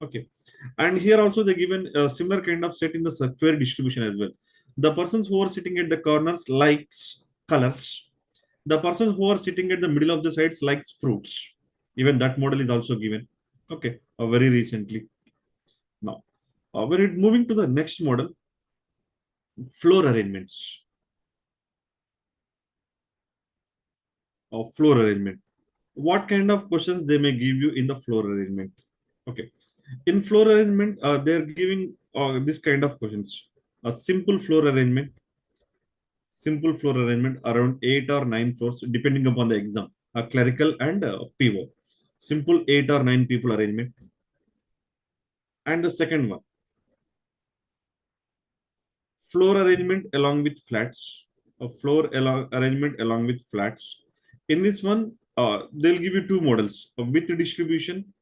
[SPEAKER 1] Okay, and here also they given a similar kind of set in the square distribution as well. The persons who are sitting at the corners likes colors. The persons who are sitting at the middle of the sides likes fruits. Even that model is also given. Okay, very recently. Now, when it moving to the next model, floor arrangements. Floor arrangement. What kind of questions they may give you in the floor arrangement? Okay, in floor arrangement, they're giving this kind of questions. A simple floor arrangement around 8 or 9 floors, depending upon the exam. A clerical and PO. Simple 8 or 9 people arrangement. And the second one, floor arrangement along with flats. A arrangement along with flats. In this one, they'll give you two models: with distribution,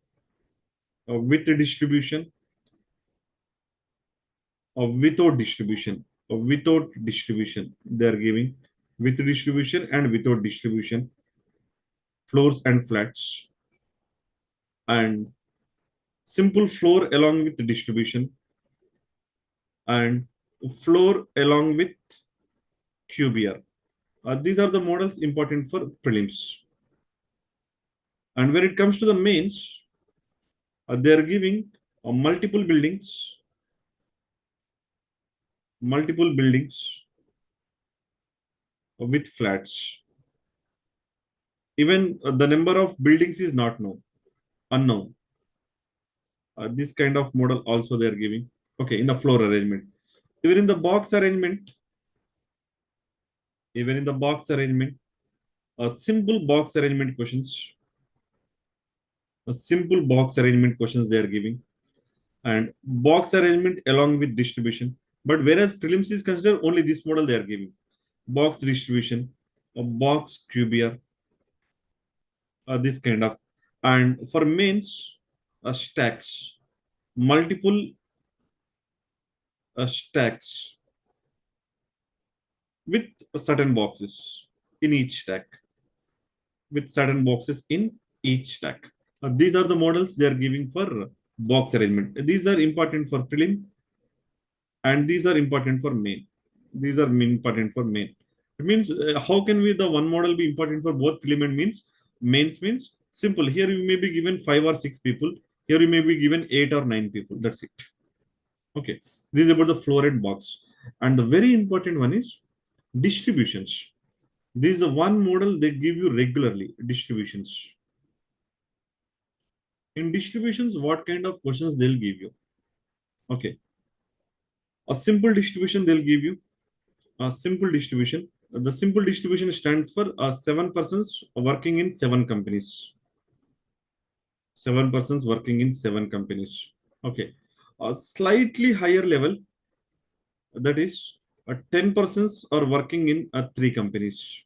[SPEAKER 1] or without distribution, they are giving with distribution and without distribution, floors and flats, and simple floor along with distribution, and floor along with cubier. These are the models important for prelims. And when it comes to the mains, they are giving multiple buildings with flats. Even the number of buildings is not known, unknown. This kind of model also they are giving. Okay, in the floor arrangement. Even in the box arrangement, a simple box arrangement questions. They are giving, and box arrangement along with distribution. But whereas prelims is considered only this model they are giving: box distribution, a box cubier, this kind of. And for mains, stacks, multiple stacks with certain boxes in each stack, These are the models they are giving for box arrangement. These are important for prelim, and these are important for main. It means how can we the one model be important for both prelim and mains means simple. Here you may be given 5 or 6 people. Here you may be given 8 or 9 people. That's it. Okay. This is about the floor and box. And the very important one is distributions. This is one model they give you regularly. Distributions. In distributions, what kind of questions they'll give you? Okay. A simple distribution they'll give you. A simple distribution. The simple distribution stands for 7 persons working in 7 companies. 7 persons working in 7 companies. Okay. A slightly higher level, that is 10 persons are working in 3 companies.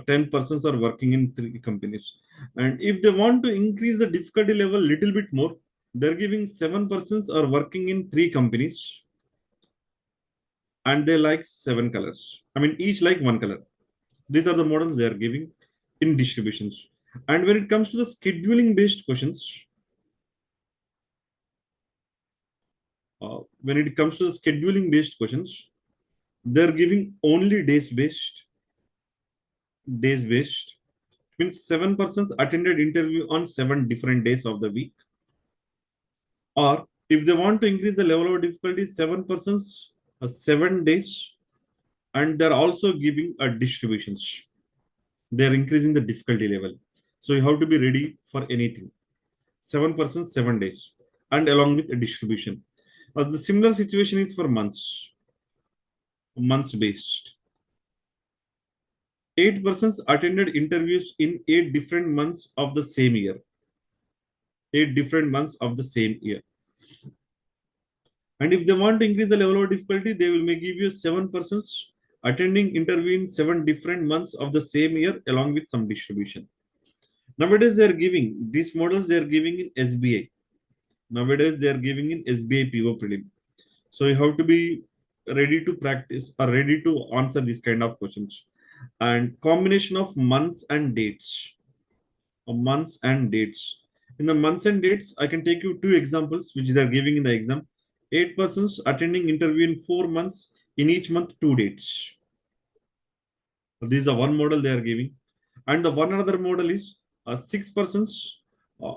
[SPEAKER 1] 10 persons are working in 3 companies. And if they want to increase the difficulty level little bit more, they're giving 7 persons are working in 3 companies and they like 7 colors. I mean, each like 1 color. These are the models they are giving in distributions. And when it comes to the scheduling based questions, they're giving only days based. Means 7 persons attended interview on 7 different days of the week. Or if they want to increase the level of difficulty, 7 persons, 7 days, and they're also giving a distributions. They're increasing the difficulty level. So you have to be ready for anything. 7 persons, 7 days, and along with a distribution. The similar situation is for months based. 8 persons attended interviews in 8 different months of the same year. 8 different months of the same year. And if they want to increase the level of difficulty, they will may give you 7 persons attending interview in 7 different months of the same year along with some distribution. Nowadays, they are giving these models. They are giving in SBI. Nowadays, they are giving in SBI PO prelim. So you have to be ready to practice or ready to answer these kind of questions. And combination of months and dates. Months and dates. In the months and dates, I can take you 2 examples which they are giving in the exam. 8 persons attending interview in 4 months, in each month 2 dates. This is a one model they are giving. And the one another model is 6 persons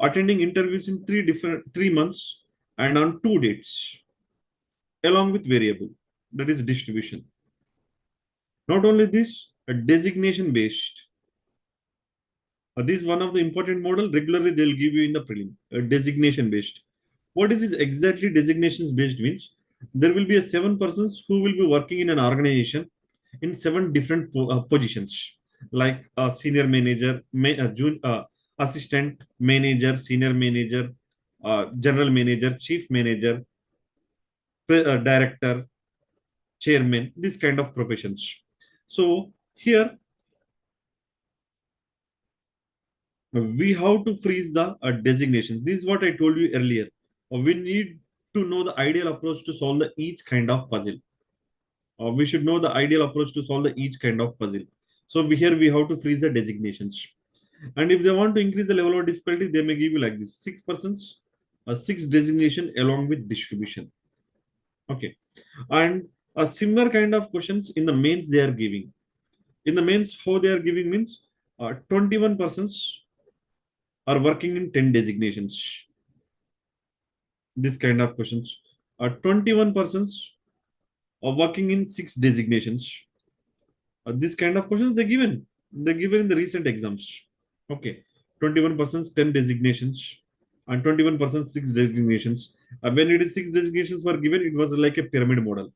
[SPEAKER 1] attending interviews in 3 months and on 2 dates along with variable, that is distribution. Not only this, a designation based. This is one of the important model. Regularly, they'll give you in the prelim. Designation based. What is this exactly? Designations based means there will be a 7 persons who will be working in an organization in 7 different positions, like senior manager, assistant manager, senior manager, general manager, chief manager, director, chairman. This kind of professions. So here we have to freeze the designations. This is what I told you earlier. We need to know the ideal approach to solve the each kind of puzzle. We should know the ideal approach to solve the each kind of puzzle. So here we have to freeze the designations. And if they want to increase the level of difficulty, they may give you like this: 6 persons, 6 designation along with distribution. Okay. And a similar kind of questions in the mains they are giving. In the mains, how they are giving means 21 persons are working in 10 designations. This kind of questions. 21 persons are working in 6 designations. This kind of questions they're given in the recent exams. Okay, 21 persons, 10 designations, and 21 persons, 6 designations. When it is 6 designations were given, it was like a pyramid model.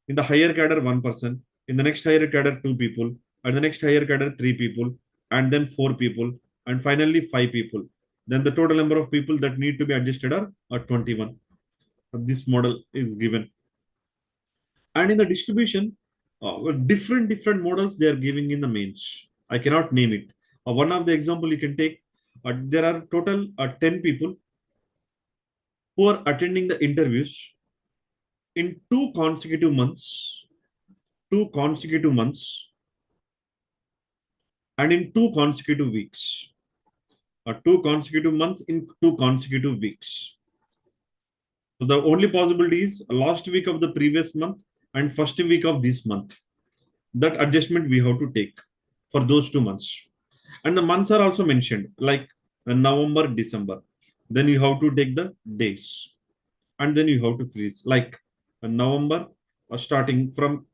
[SPEAKER 1] In the higher cadre, 1 person. In the next higher cadre, 2 people. And the next higher cadre, 3 people. And then 4 people. And finally, 5 people. Then the total number of people that need to be adjusted are 21. This model is given. And in the distribution, different models they are giving in the mains. I cannot name it. One of the example you can take, there are total 10 people who are attending the interviews in 2 consecutive months, and in 2 consecutive weeks. 2 consecutive months in 2 consecutive weeks. So the only possibility is last week of the previous month and first week of this month. That adjustment we have to take for those 2 months. And the months are also mentioned, like November, December. Then you have to take the days. And then you have to freeze. Like November, starting from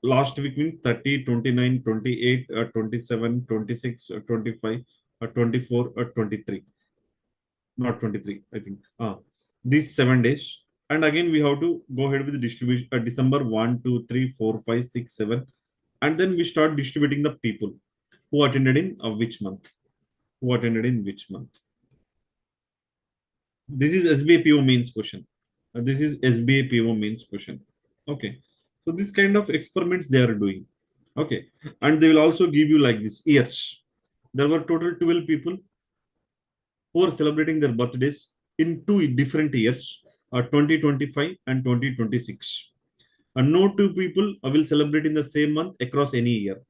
[SPEAKER 1] last week means 30, 29, 28, 27, 26, 25, 24, 23. Not 23, I think. These 7 days. And again, we have to go ahead with the distribution. December 1, 2, 3, 4, 5, 6, 7. And then we start distributing the people who attended in which month. Who attended in which month. This is SBI PO means question. This is SBI PO means question. Okay. So this kind of experiments they are doing. Okay. And they will also give you like this years. there were total 12 people who are celebrating their birthdays in two different years, 2025 and 2026. And no two people will celebrate in the same month across any year.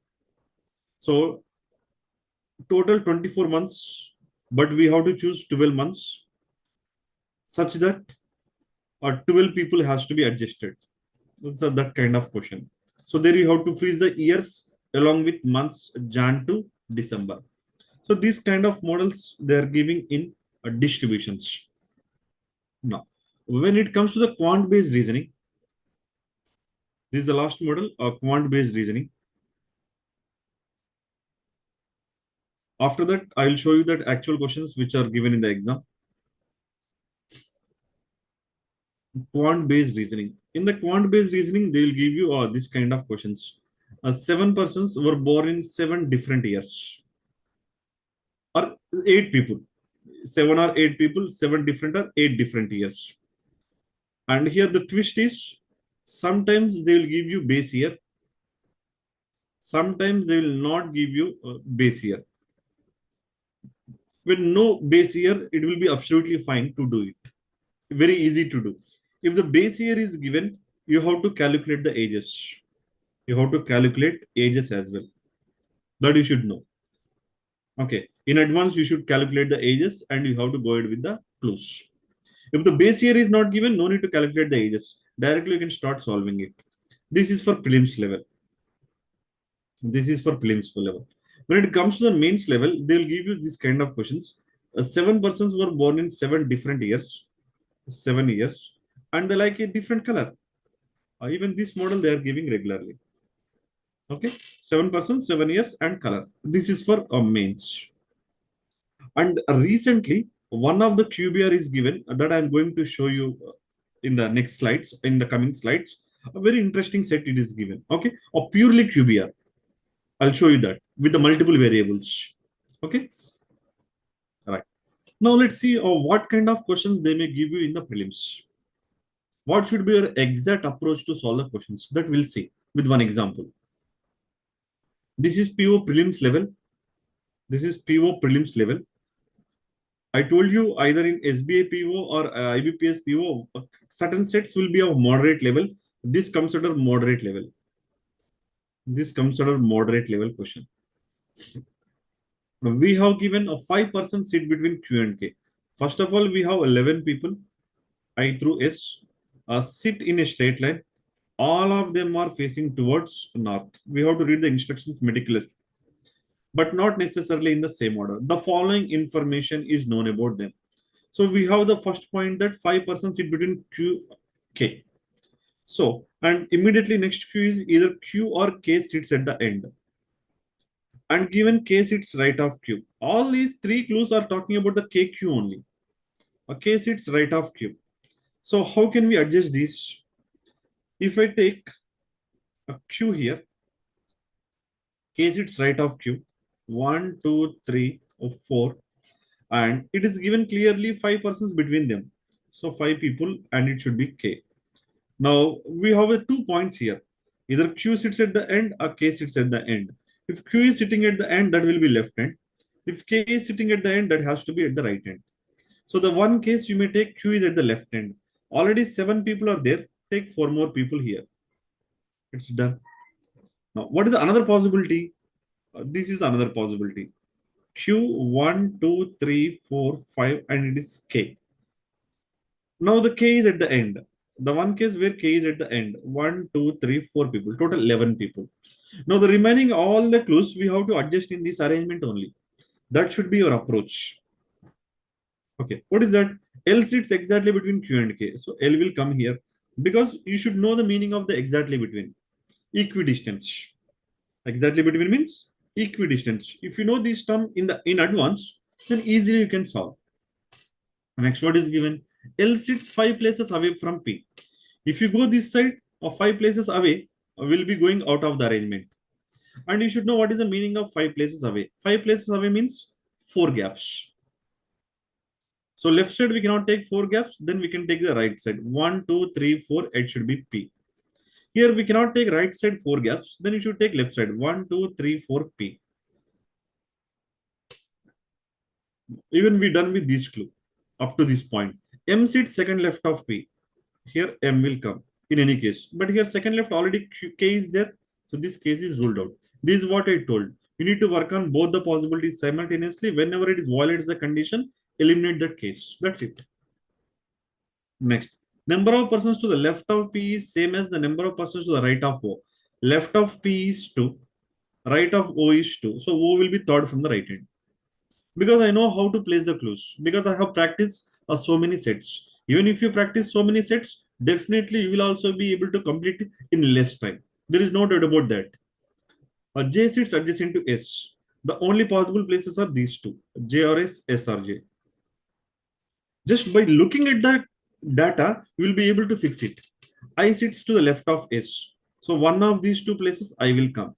[SPEAKER 1] So total 24 months, but we have to choose 12 months such that 12 people has to be adjusted. So that kind of question. So there you have to freeze the years along with months Jan to December. So these kind of models they are giving in distributions. Now, when it comes to the quant-based reasoning, this is the last model, quant-based reasoning. After that, I will show you that actual questions which are given in the exam. Quant-based reasoning. In the quant-based reasoning, they will give you this kind of questions. 7 persons were born in 7 different years. Or 8 people. 7 or 8 people, 7 different or 8 different years. And here the twist is, sometimes they will give you base year. Sometimes they will not give you base year. When no base year, it will be absolutely fine to do it. Very easy to do. If the base year is given, you have to calculate the ages. You have to calculate ages as well. That you should know. Okay. In advance, you should calculate the ages and you have to go ahead with the clues. If the base year is not given, no need to calculate the ages. Directly, you can start solving it. This is for prelims level. This is for prelims level. When it comes to the mains level, they will give you this kind of questions. 7 persons were born in 7 different years. 7 years. And they like a different color. Even this model they are giving regularly. Okay. 7 persons, 7 years and color. This is for mains. And recently, one of the QBR is given that I'm going to show you in the next slides, in the coming slides. A very interesting set it is given. Okay. A purely QBR. I'll show you that with the multiple variables. Okay. All right. Now let's see what kind of questions they may give you in the prelims. What should be your exact approach to solve the questions? That we'll see with one example. This is PO prelims level. This is PO prelims level. I told you either in SBI PO or IBPS PO, certain sets will be of moderate level. This comes under moderate level. This comes under moderate level question. We have given a 5% seat between Q and K. First of all, we have 11 people, I through S, sit in a straight line. All of them are facing towards north. We have to read the instructions meticulously, but not necessarily in the same order. The following information is known about them. So we have the first point that 5% sit between Q, K. So, and immediately next Q is either Q or K sits at the end. And given K sits right of Q. All these 3 clues are talking about the KQ only. K sits right of Q. So how can we adjust this? If I take a Q here, K sits right of Q, 1, 2, 3, or 4, and it is given clearly 5 persons between them. So 5 people, and it should be K. Now we have 2 points here. Either Q sits at the end or K sits at the end. If Q is sitting at the end, that will be left hand. If K is sitting at the end, that has to be at the right hand. So the one case you may take Q is at the left hand. Already 7 people are there. Take 4 more people here. It's done. Now, what is another possibility? This is another possibility. Q 1, 2, 3, 4, 5, and it is K. Now the K is at the end. The one case where K is at the end. 1, 2, 3, 4 people. Total 11 people. Now the remaining all the clues we have to adjust in this arrangement only. That should be your approach. Okay. What is that? L sits exactly between Q and K. So L will come here because you should know the meaning of the exactly between. Equidistance. Exactly between means equidistance. If you know this term in advance, then easily you can solve. Next, what is given? L sits 5 places away from P. If you go this side or 5 places away, will be going out of the arrangement. And you should know what is the meaning of 5 places away. 5 places away means 4 gaps. So left side we cannot take 4 gaps, then we can take the right side. 1, 2, 3, 4, it should be P. Here we cannot take right side 4 gaps, then you should take left side. 1, 2, 3, 4, P. Even we done with this clue up to this point. M sits second left of P. Here M will come in any case. But here second left already K is there. So this case is ruled out. This is what I told. You need to work on both the possibilities simultaneously. Whenever it is violates the condition, eliminate that case. That's it. Next. Number of persons to the left of P is same as the number of persons to the right of O. Left of P is 2. Right of O is 2. So O will be third from the right hand. Because I know how to place the clues. Because I have practiced so many sets. Even if you practice so many sets, definitely you will also be able to complete in less time. There is no doubt about that. J sits adjacent to S. The only possible places are these two, J or S, S or J. Just by looking at the data, you will be able to fix it. I sits to the left of S. So one of these two places I will come.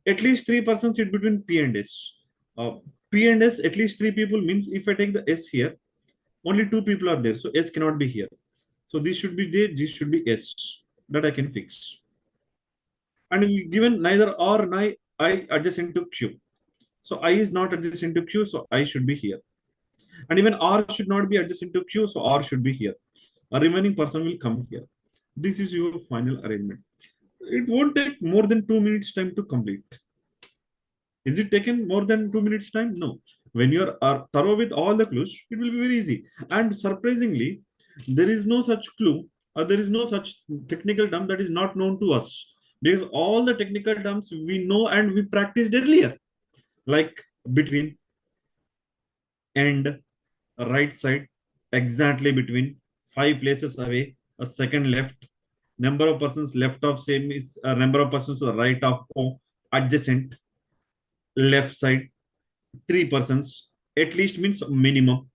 [SPEAKER 1] At least 3% sit between P and S. P and S, at least 3 people means if I take the S here, only 2 people are there. So S cannot be here. So this should be there, this should be S. That I can fix. And given neither R nor I adjacent to Q. So I is not adjacent to Q, so I should be here. And even R should not be adjacent to Q, so R should be here. A remaining person will come here. This is your final arrangement. It won't take more than 2 minutes time to complete. Is it taken more than 2 minutes time? No. When you are thorough with all the clues, it will be very easy. And surprisingly, there is no such clue or there is no such technical term that is not known to us. Because all the technical terms we know and we practiced earlier, like between and right side, exactly between, 5 places away, a second left, number of persons left of same is a number of persons to the right of O, adjacent, left side, 3 persons, at least means minimum,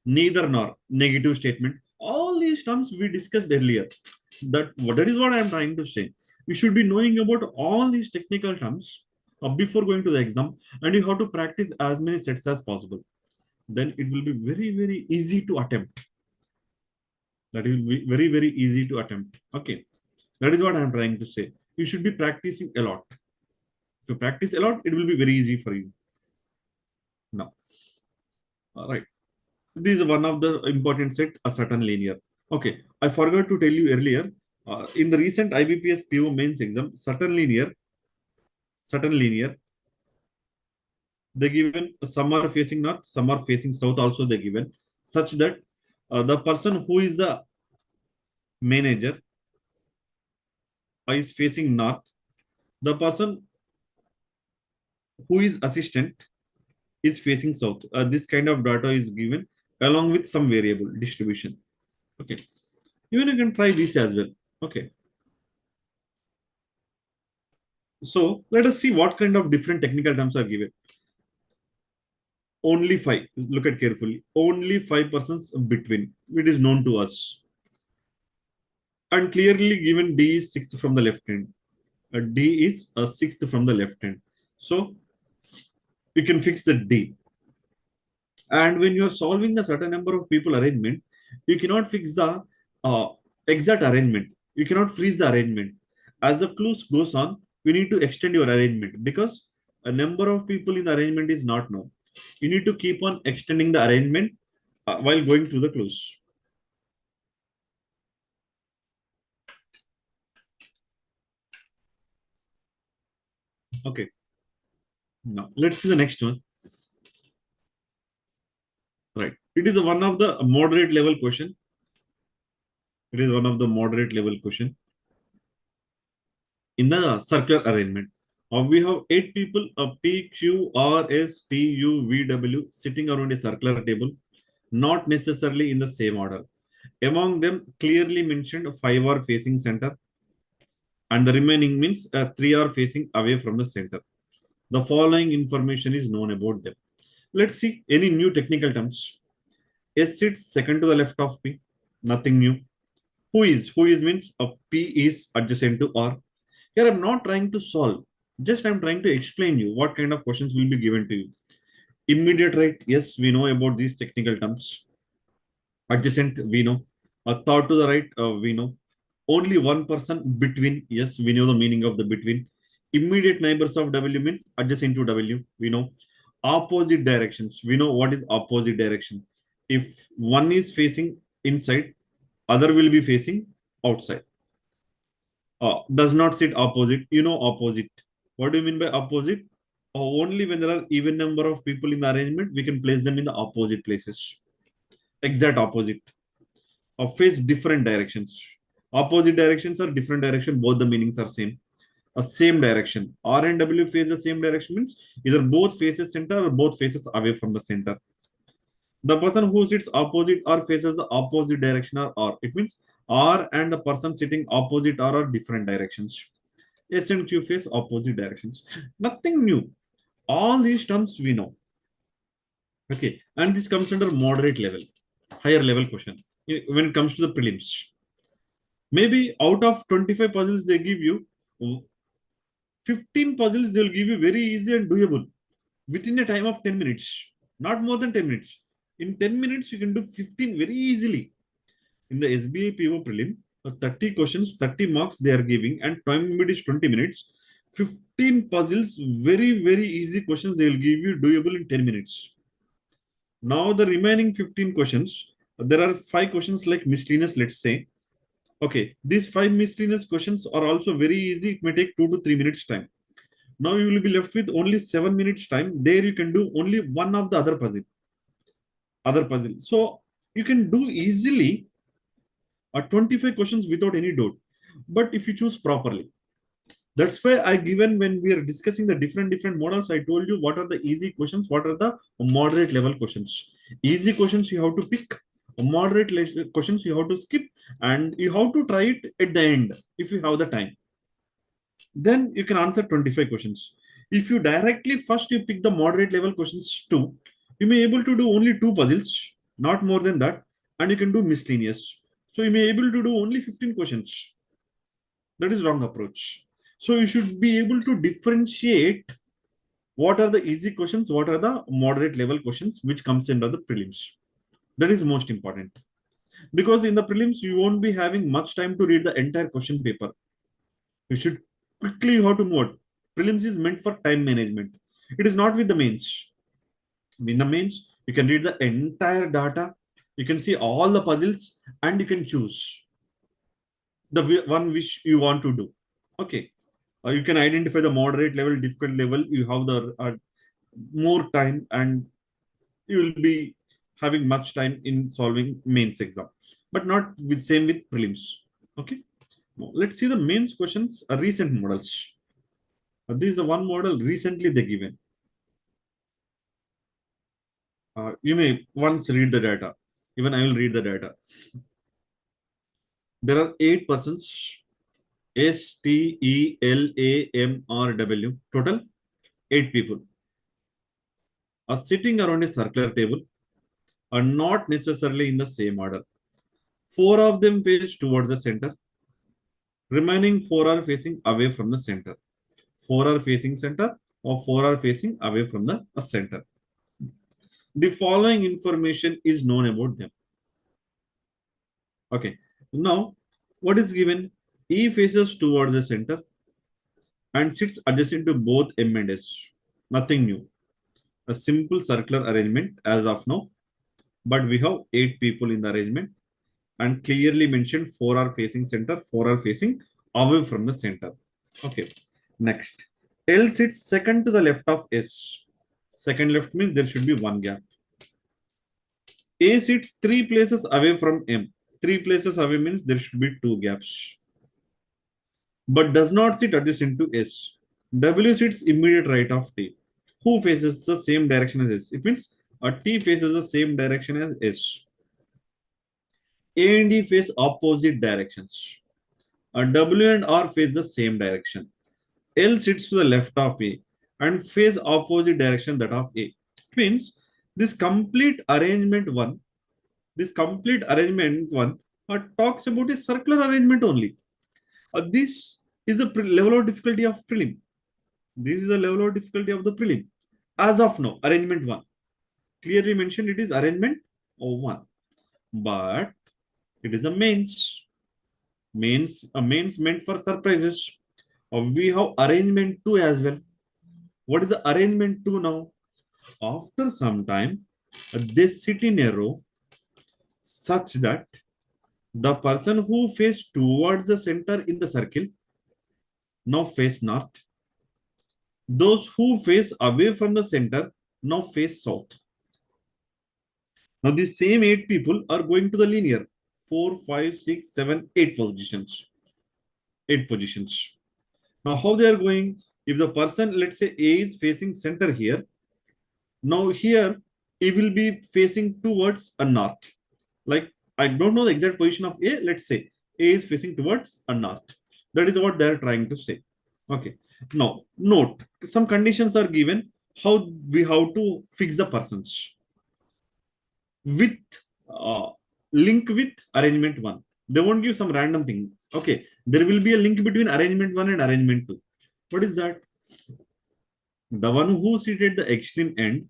[SPEAKER 1] neither nor, negative statement. All these terms we discussed earlier. That is what I am trying to say. You should be knowing about all these technical terms before going to the exam, and you have to practice as many sets as possible. Then it will be very, very easy to attempt. That will be very, very easy to attempt. Okay. That is what I am trying to say. You should be practicing a lot. If you practice a lot, it will be very easy for you. Now, all right. This is one of the important set, a certain linear. Okay, I forgot to tell you earlier. In the recent IBPSPO mains exam, certain linear, they given some are facing north, some are facing south. Also, they given such that the person who is the manager is facing north. The person who is assistant is facing south. This kind of data is given along with some variable distribution. Okay, even you can try this as well. Okay. So let us see what kind of different technical terms are given. Only 5. Look at carefully. Only 5% between. It is known to us. And clearly given D is 6th from the left hand. D is a 6th from the left hand. So you can fix the D. And when you are solving a certain number of people arrangement, you cannot fix the exact arrangement. You cannot freeze the arrangement. As the clues goes on, you need to extend your arrangement because a number of people in the arrangement is not known. You need to keep on extending the arrangement while going through the clues. Okay. Now let's see the next one. Right. It is one of the moderate level question. It is one of the moderate level question in the circular arrangement. We have 8 people, P, Q, R, S, T, U, V, W, sitting around a circular table, not necessarily in the same order. Among them, clearly mentioned 5 are facing center, and the remaining means 3 are facing away from the center. The following information is known about them. Let's see any new technical terms. S sits second to the left of P, nothing new. Who is means P is adjacent to R. Here I'm not trying to solve, just I'm trying to explain you what kind of questions will be given to you. Immediate right, yes, we know about these technical terms. Adjacent, we know. A third to the right, we know. Only one person between, yes, we know the meaning of the between. Immediate neighbors of W means adjacent to W, we know. Opposite directions. We know what is opposite direction. If one is facing inside, other will be facing outside. Does not sit opposite. You know opposite. What do you mean by opposite? Only when there are even number of people in the arrangement, we can place them in the opposite places. Exact opposite. Or face different directions. Opposite directions are different direction. Both the meanings are same. A same direction. R and W face the same direction means either both faces center or both faces away from the center. The person who sits opposite or faces the opposite direction are R. It means R and the person sitting opposite R are different directions. S and Q face opposite directions. Nothing new. All these terms we know. Okay. And this comes under moderate level, higher level question. When it comes to the prelims, maybe out of 25 puzzles they give you, 15 puzzles they'll give you very easy and doable within a time of 10 minutes. Not more than 10 minutes. In 10 minutes, you can do 15 very easily. In the SBI PO prelim, 30 questions, 30 marks they are giving, and time limit is 20 minutes. 15 puzzles, very, very easy questions they will give you doable in 10 minutes. Now, the remaining 15 questions, there are 5 questions like miscellaneous, let's say. Okay, these 5 miscellaneous questions are also very easy. It may take 2 to 3 minutes time. Now you will be left with only 7 minutes time. There you can do only one of the other puzzle. So you can do easily 25 questions without any doubt. But if you choose properly, that's why I given when we are discussing the different models, I told you what are the easy questions, what are the moderate level questions. Easy questions you have to pick, moderate questions you have to skip, and you have to try it at the end if you have the time. Then you can answer 25 questions. If you directly first you pick the moderate level questions too, you may able to do only 2 puzzles, not more than that, and you can do miscellaneous. So you may able to do only 15 questions. That is wrong approach. So you should be able to differentiate what are the easy questions, what are the moderate level questions which comes under the prelims. That is most important. Because in the prelims, you won't be having much time to read the entire question paper. You should quickly you have to move. Prelims is meant for time management. It is not with the mains. In the mains, you can read the entire data. You can see all the puzzles and you can choose the one which you want to do. Okay. You can identify the moderate level, difficult level. You have the more time and you will be having much time in solving mains exam, but not with same with prelims. Okay. Now, let's see the mains questions, recent models. This is one model recently they given. You may once read the data. Even I will read the data. There are 8 persons. STELAMRW. Total 8 people are sitting around a circular table, are not necessarily in the same order. 4 of them face towards the center. Remaining 4 are facing away from the center. 4 are facing center or 4 are facing away from the center. The following information is known about them. Okay. Now, what is given? E faces towards the center and sits adjacent to both M and S. Nothing new. A simple circular arrangement as of now. But we have 8 people in the arrangement and clearly mentioned 4 are facing center, 4 are facing away from the center. Okay. Next. L sits second to the left of S. Second left means there should be one gap. A sits 3 places away from M. 3 places away means there should be 2 gaps. But does not sit adjacent to S. W sits immediate right of T. Who faces the same direction as S? It means a T faces the same direction as S. A and E face opposite directions. A W and R face the same direction. L sits to the left of A and face opposite direction that of A. It means this complete arrangement one talks about a circular arrangement only. This is the level of difficulty of prelim. This is the level of difficulty of the prelim. As of now, arrangement 1. Clearly mentioned it is arrangement 1. But it is a mains. Mains meant for surprises. We have arrangement 2 as well. What is the arrangement 2 now? After some time, they sit in a row such that the person who faced towards the center in the circle now face north. Those who face away from the center now face south. Now, these same 8 people are going to the linear 4, 5, 6, 7, 8 positions. 8 positions. Now, how they are going? If the person, let's say A is facing center here, now here it will be facing towards a north. Like, I don't know the exact position of A. Let's say A is facing towards a north. That is what they are trying to say. Okay. Now, note some conditions are given how to fix the persons with link with arrangement 1. They won't give some random thing. Okay. There will be a link between arrangement 1 and arrangement 2. What is that? The one who sits at the extreme end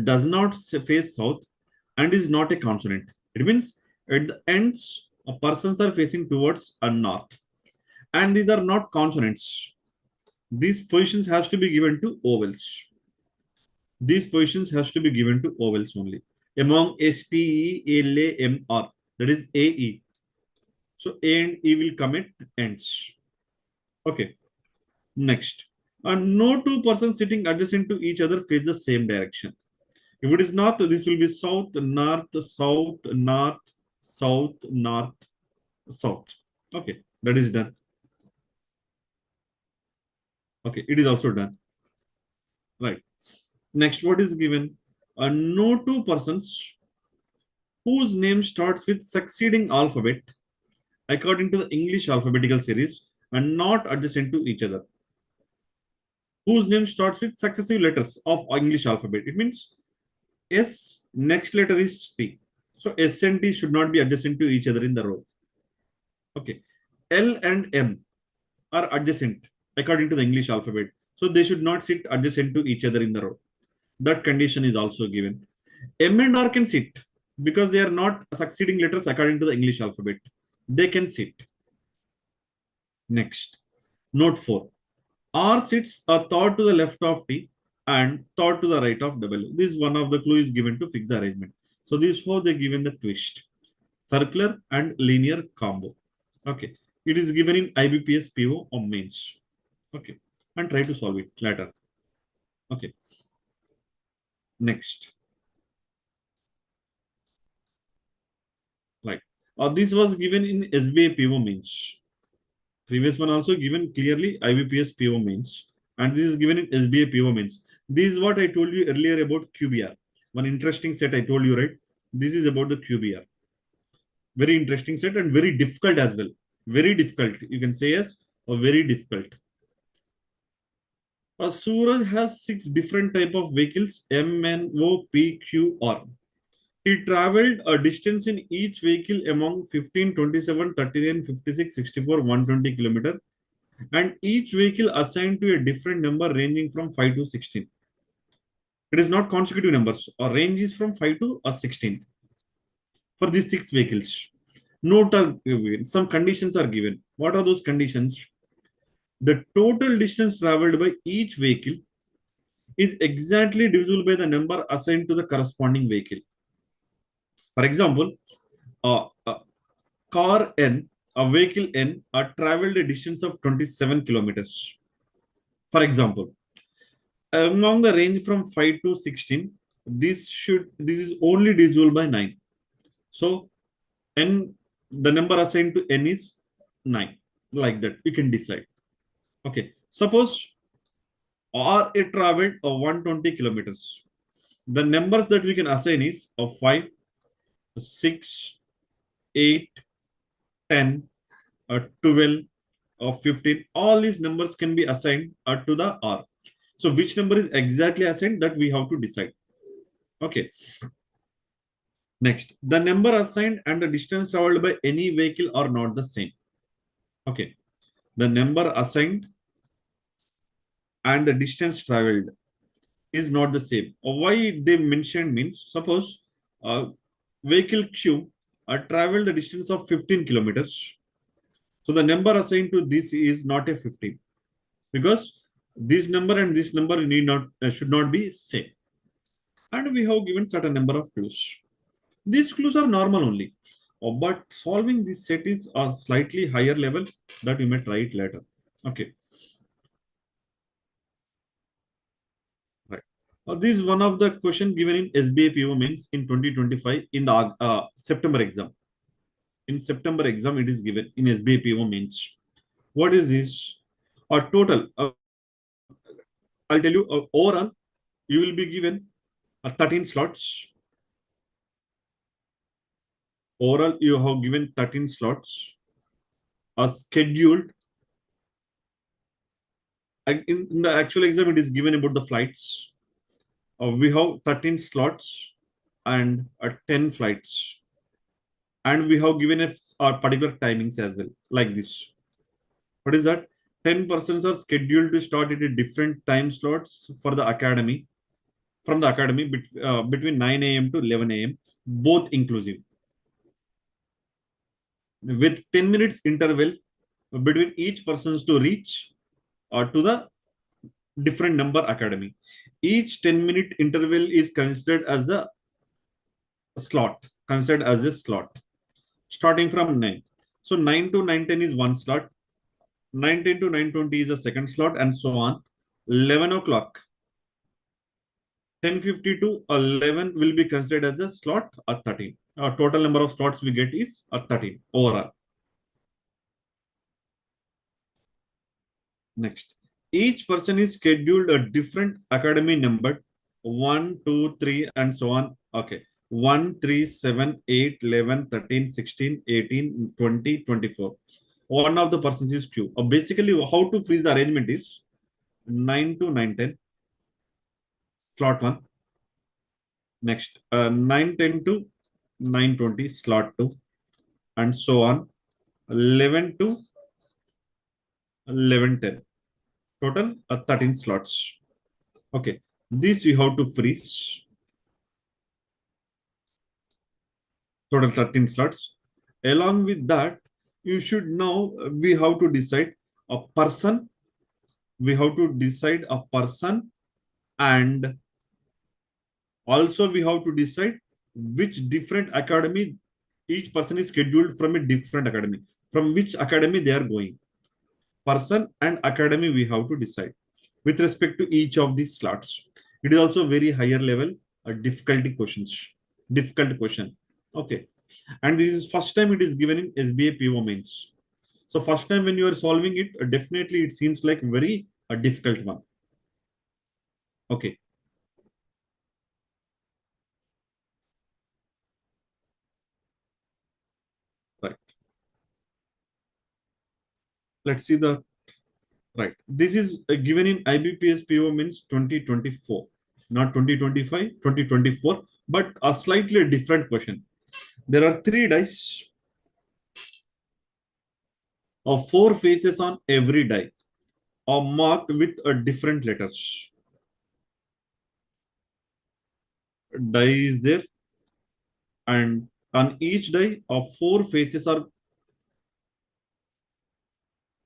[SPEAKER 1] does not face south and is not a consonant. It means at the ends, persons are facing towards a north. And these are not consonants. These positions has to be given to ovals. These positions has to be given to ovals only. Among STELAMR, that is AE. So A and E will come at ends. Okay. Next. No two persons sitting adjacent to each other face the same direction. If it is north, this will be south, north, south, north, south, north, south. Okay, that is done. Okay, it is also done. Right. Next, what is given? No two persons whose name starts with succeeding alphabet according to the English alphabetical series and not adjacent to each other. Whose name starts with successive letters of English alphabet. It means S, next letter is T. So S and T should not be adjacent to each other in the row. Okay. L and M are adjacent according to the English alphabet. So they should not sit adjacent to each other in the row. That condition is also given. M and R can sit because they are not succeeding letters according to the English alphabet. They can sit. Next. Note 4. R sits a third to the left of T and third to the right of W. This is one of the clues given to fix the arrangement. So this is how they given the twist. Circular and linear combo. Okay. It is given in IBPSPO or mains. Okay. And try to solve it later. Okay. Next. Right. This was given in SBI PO mains. Previous one also given clearly IBPS PO mains. And this is given in SBI PO mains. This is what I told you earlier about QBR. One interesting set I told you, right? This is about the QBR. Very interesting set and very difficult as well. Very difficult. You can say as very difficult. Suraj has 6 different type of vehicles M, N, O, P, Q, R. He traveled a distance in each vehicle among 15, 27, 39, 56, 64, 120 kilometer, and each vehicle assigned to a different number ranging from 5 to 16. It is not consecutive numbers. Our range is from 5 to 16 for these 6 vehicles. Note are given. Some conditions are given. What are those conditions? The total distance traveled by each vehicle is exactly divisible by the number assigned to the corresponding vehicle. For example, car N, a vehicle N, traveled a distance of 27 kilometers. For example, among the range from 5 to 16, this is only divisible by 9. So N, the number assigned to N is 9. Like that, you can decide. Okay, suppose R it traveled 120 kilometers. The numbers that we can assign is 5, 6, 8, 10, 12, 15. All these numbers can be assigned to the R. So which number is exactly assigned, that we have to decide. Okay. Next, the number assigned and the distance traveled by any vehicle are not the same. Okay. The number assigned and the distance traveled is not the same. Why they mentioned means, suppose vehicle Q traveled the distance of 15 kilometers. So the number assigned to this is not a 15 because this number and this number need not should not be same. and we have given certain number of clues. These clues are normal only, but solving this set is a slightly higher level that we may try it later. Okay, right. This is one of the question given in SBIPO mains in 2025 in the September exam. In September exam, it is given in SBIPO mains. What is this? A total. I'll tell you. Overall, you will be given 13 slots. Overall, you have given 13 slots. A scheduled. In the actual exam, it is given about the flights. We have 13 slots and 10 flights. And we have given our particular timings as well, like this. What is that? 10 persons are scheduled to start at a different time slots for the academy, from the academy between 9 a.m. to 11 a.m., both inclusive, with 10 minutes interval between each persons to reach to the different number academy. Each 10-minute interval is considered as a slot, starting from 9. So 9 to 9:10 is one slot, 9:10 to 9:20 is a second slot, and so on. 11 o'clock, 10:50 to 11 will be considered as a slot, a 13. Our total number of slots we get is a 13 overall. Next, each person is scheduled a different academy number 1, 2, 3, and so on. Okay. 1, 3, 7, 8, 11, 13, 16, 18, 20, 24. One of the persons is Q. Basically, how to freeze the arrangement is 9 to 9:10, slot 1. Next, 9:10 to 9:20, slot 2, and so on. 11 to 11:10. Total 13 slots. Okay, this we have to freeze. Total 13 slots. Along with that, you should know we have to decide a person. We have to decide a person, and also we have to decide which different academy each person is scheduled from, a different academy, from which academy they are going. Person and academy we have to decide with respect to each of these slots. It is also very higher level difficult question. Okay, and this is first time it is given in SBIPO mains. So first time when you are solving it, definitely it seems like very difficult one. Okay. Right. Let's see the right. This is given in IBPSPO mains 2024, not 2025, 2024, but a slightly different question. There are 3 dice of 4 faces on every die are marked with different letters. Die is there, and on each die of 4 faces are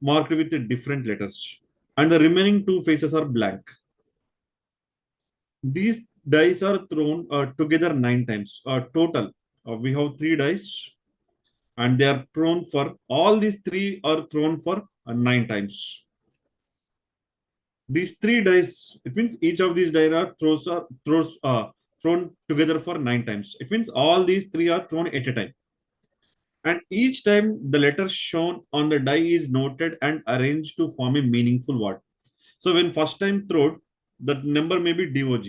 [SPEAKER 1] marked with different letters, and the remaining 2 faces are blank. These dice are thrown together 9 times. Total, we have 3 dice, and they are thrown for all these 3 are thrown for 9 times. These 3 dice, it means each of these dice are thrown together for 9 times. It means all these 3 are thrown at a time. And each time the letter shown on the die is noted and arranged to form a meaningful word. So when first time thrown, the number may be DOG.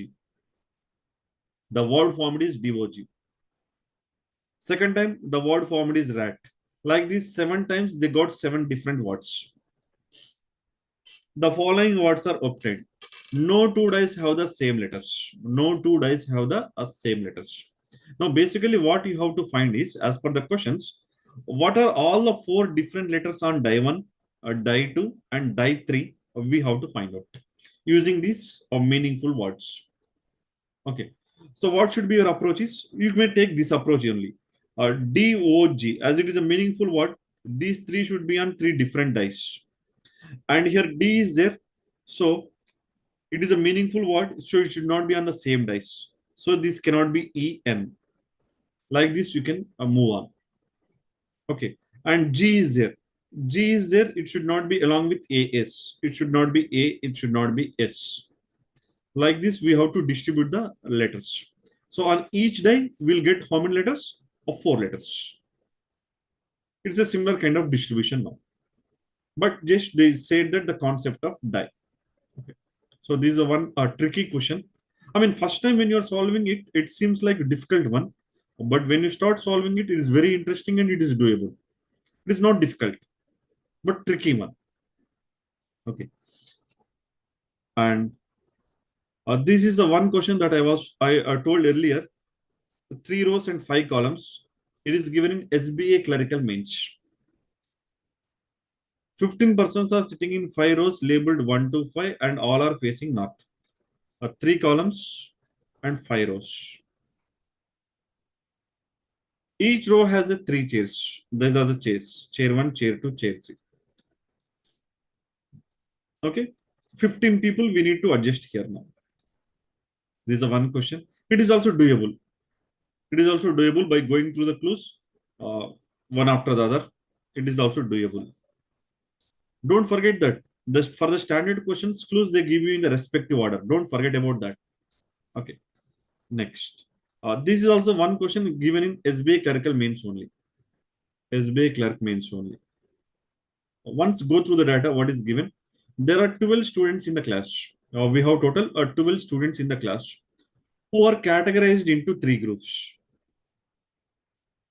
[SPEAKER 1] The word formed is DOG. Second time, the word formed is rat. Like this, 7 times they got 7 different words. The following words are obtained. No 2 dice have the same letters. No 2 dice have the same letters. Now, basically, what you have to find is, as per the questions, what are all the 4 different letters on die 1, die 2, and die 3? We have to find out using these meaningful words. Okay. So, what should be your approach is, you may take this approach only. DOG, as it is a meaningful word, these 3 should be on 3 different dice. And here D is there. So, it is a meaningful word, so it should not be on the same dice. So this cannot be EM. Like this, you can move on. Okay. And G is there. G is there. It should not be along with AS. It should not be A. It should not be S. Like this, we have to distribute the letters. So on each die, we'll get how many letters? Of 4 letters. It's a similar kind of distribution now. But just they said that the concept of die. Okay. So this is a tricky question. I mean, first time when you're solving it, it seems like a difficult one. But when you start solving it, it is very interesting and it is doable. It is not difficult, but tricky one. Okay. And this is the one question that I told earlier. 3 rows and 5 columns. It is given in SBA clerical mains. 15 persons are sitting in 5 rows labeled 1 to 5 and all are facing north. 3 columns and 5 rows. Each row has 3 chairs. These are the chairs. Chair 1, chair 2, chair 3. Okay. 15 people we need to adjust here now. This is one question. It is also doable. It is also doable by going through the clues one after the other. It is also doable. Don't forget that for the standard questions, clues they give you in the respective order. Don't forget about that. Okay. Next. This is also one question given in SBA clerical mains only. SBA clerk mains only. Once go through the data, what is given? There are 12 students in the class. We have total 12 students in the class who are categorized into 3 groups.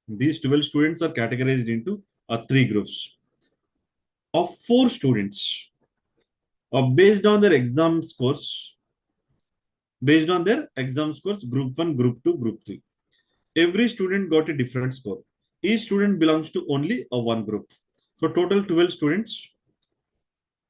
[SPEAKER 1] These 12 students are categorized into 3 groups of 4 students based on their exam scores. Based on their exam scores, group 1, group 2, group 3. Every student got a different score. Each student belongs to only one group. So total 12 students.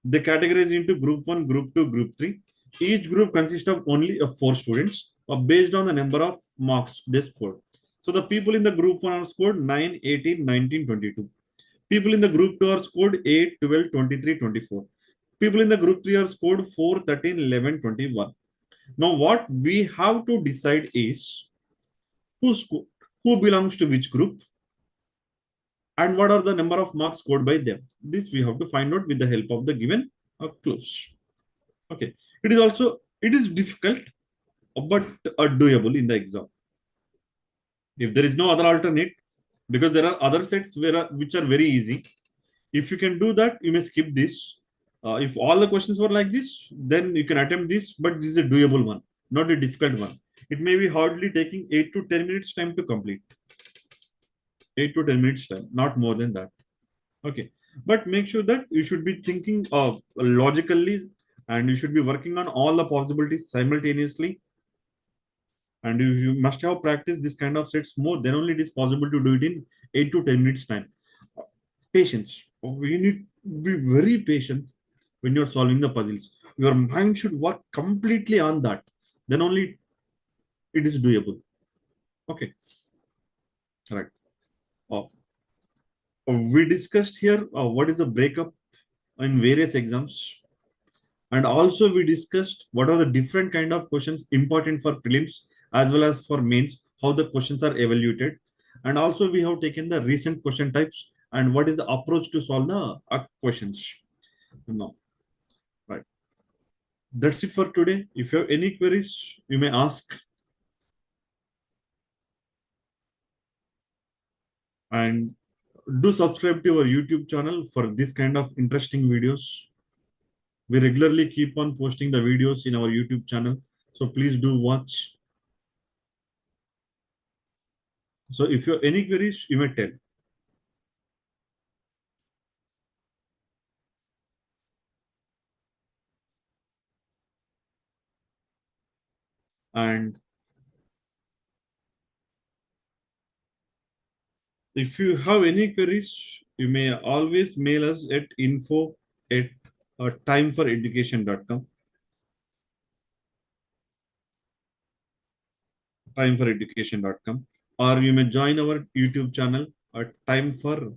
[SPEAKER 1] They categorize into group 1, group 2, group 3. Each group consists of only 4 students based on the number of marks they scored. So the people in the group 1 are scored 9, 18, 19, 22. People in the group 2 are scored 8, 12, 23, 24. People in the group 3 are scored 4, 13, 11, 21. Now what we have to decide is who belongs to which group and what are the number of marks scored by them. This we have to find out with the help of the given clues. Okay. It is difficult, but doable in the exam. If there is no other alternate, because there are other sets which are very easy. If you can do that, you may skip this. If all the questions were like this, then you can attempt this, but this is a doable one, not a difficult one. It may be hardly taking 8 to 10 minutes time to complete. 8 to 10 minutes time, not more than that. Okay. But make sure that you should be thinking logically and you should be working on all the possibilities simultaneously. And you must have practiced this kind of sets more, then only it is possible to do it in 8 to 10 minutes time. Patience. You need to be very patient when you're solving the puzzles. Your mind should work completely on that. Then only it is doable. Okay. Right. Uh, we discussed here what is the breakup in various exams. And also we discussed what are the different kind of questions important for prelims as well as for mains, how the questions are evaluated. And also we have taken the recent question types and what is the approach to solve the questions. No, right. That's it for today. If you have any queries, you may ask. And do subscribe to our YouTube channel for this kind of interesting videos. We regularly keep on posting the videos in our YouTube channel. So please do watch. So if you have any queries, you may tell. And if you have any queries, you may always mail us at info@timeforeducation.com. Timeforeducation.com. Or you may join our YouTube channel at Time for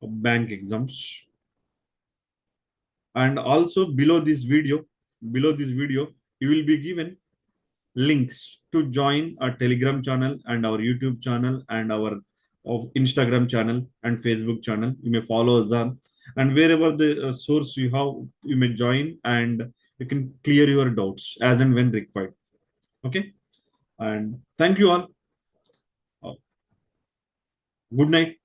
[SPEAKER 1] Bank Exams. And also below this video, you will be given links to join our Telegram channel and our YouTube channel and our of Instagram channel and Facebook channel. You may follow us on, and wherever the source you have, you may join and you can clear your doubts as and when required. Okay, and thank you all. Good night.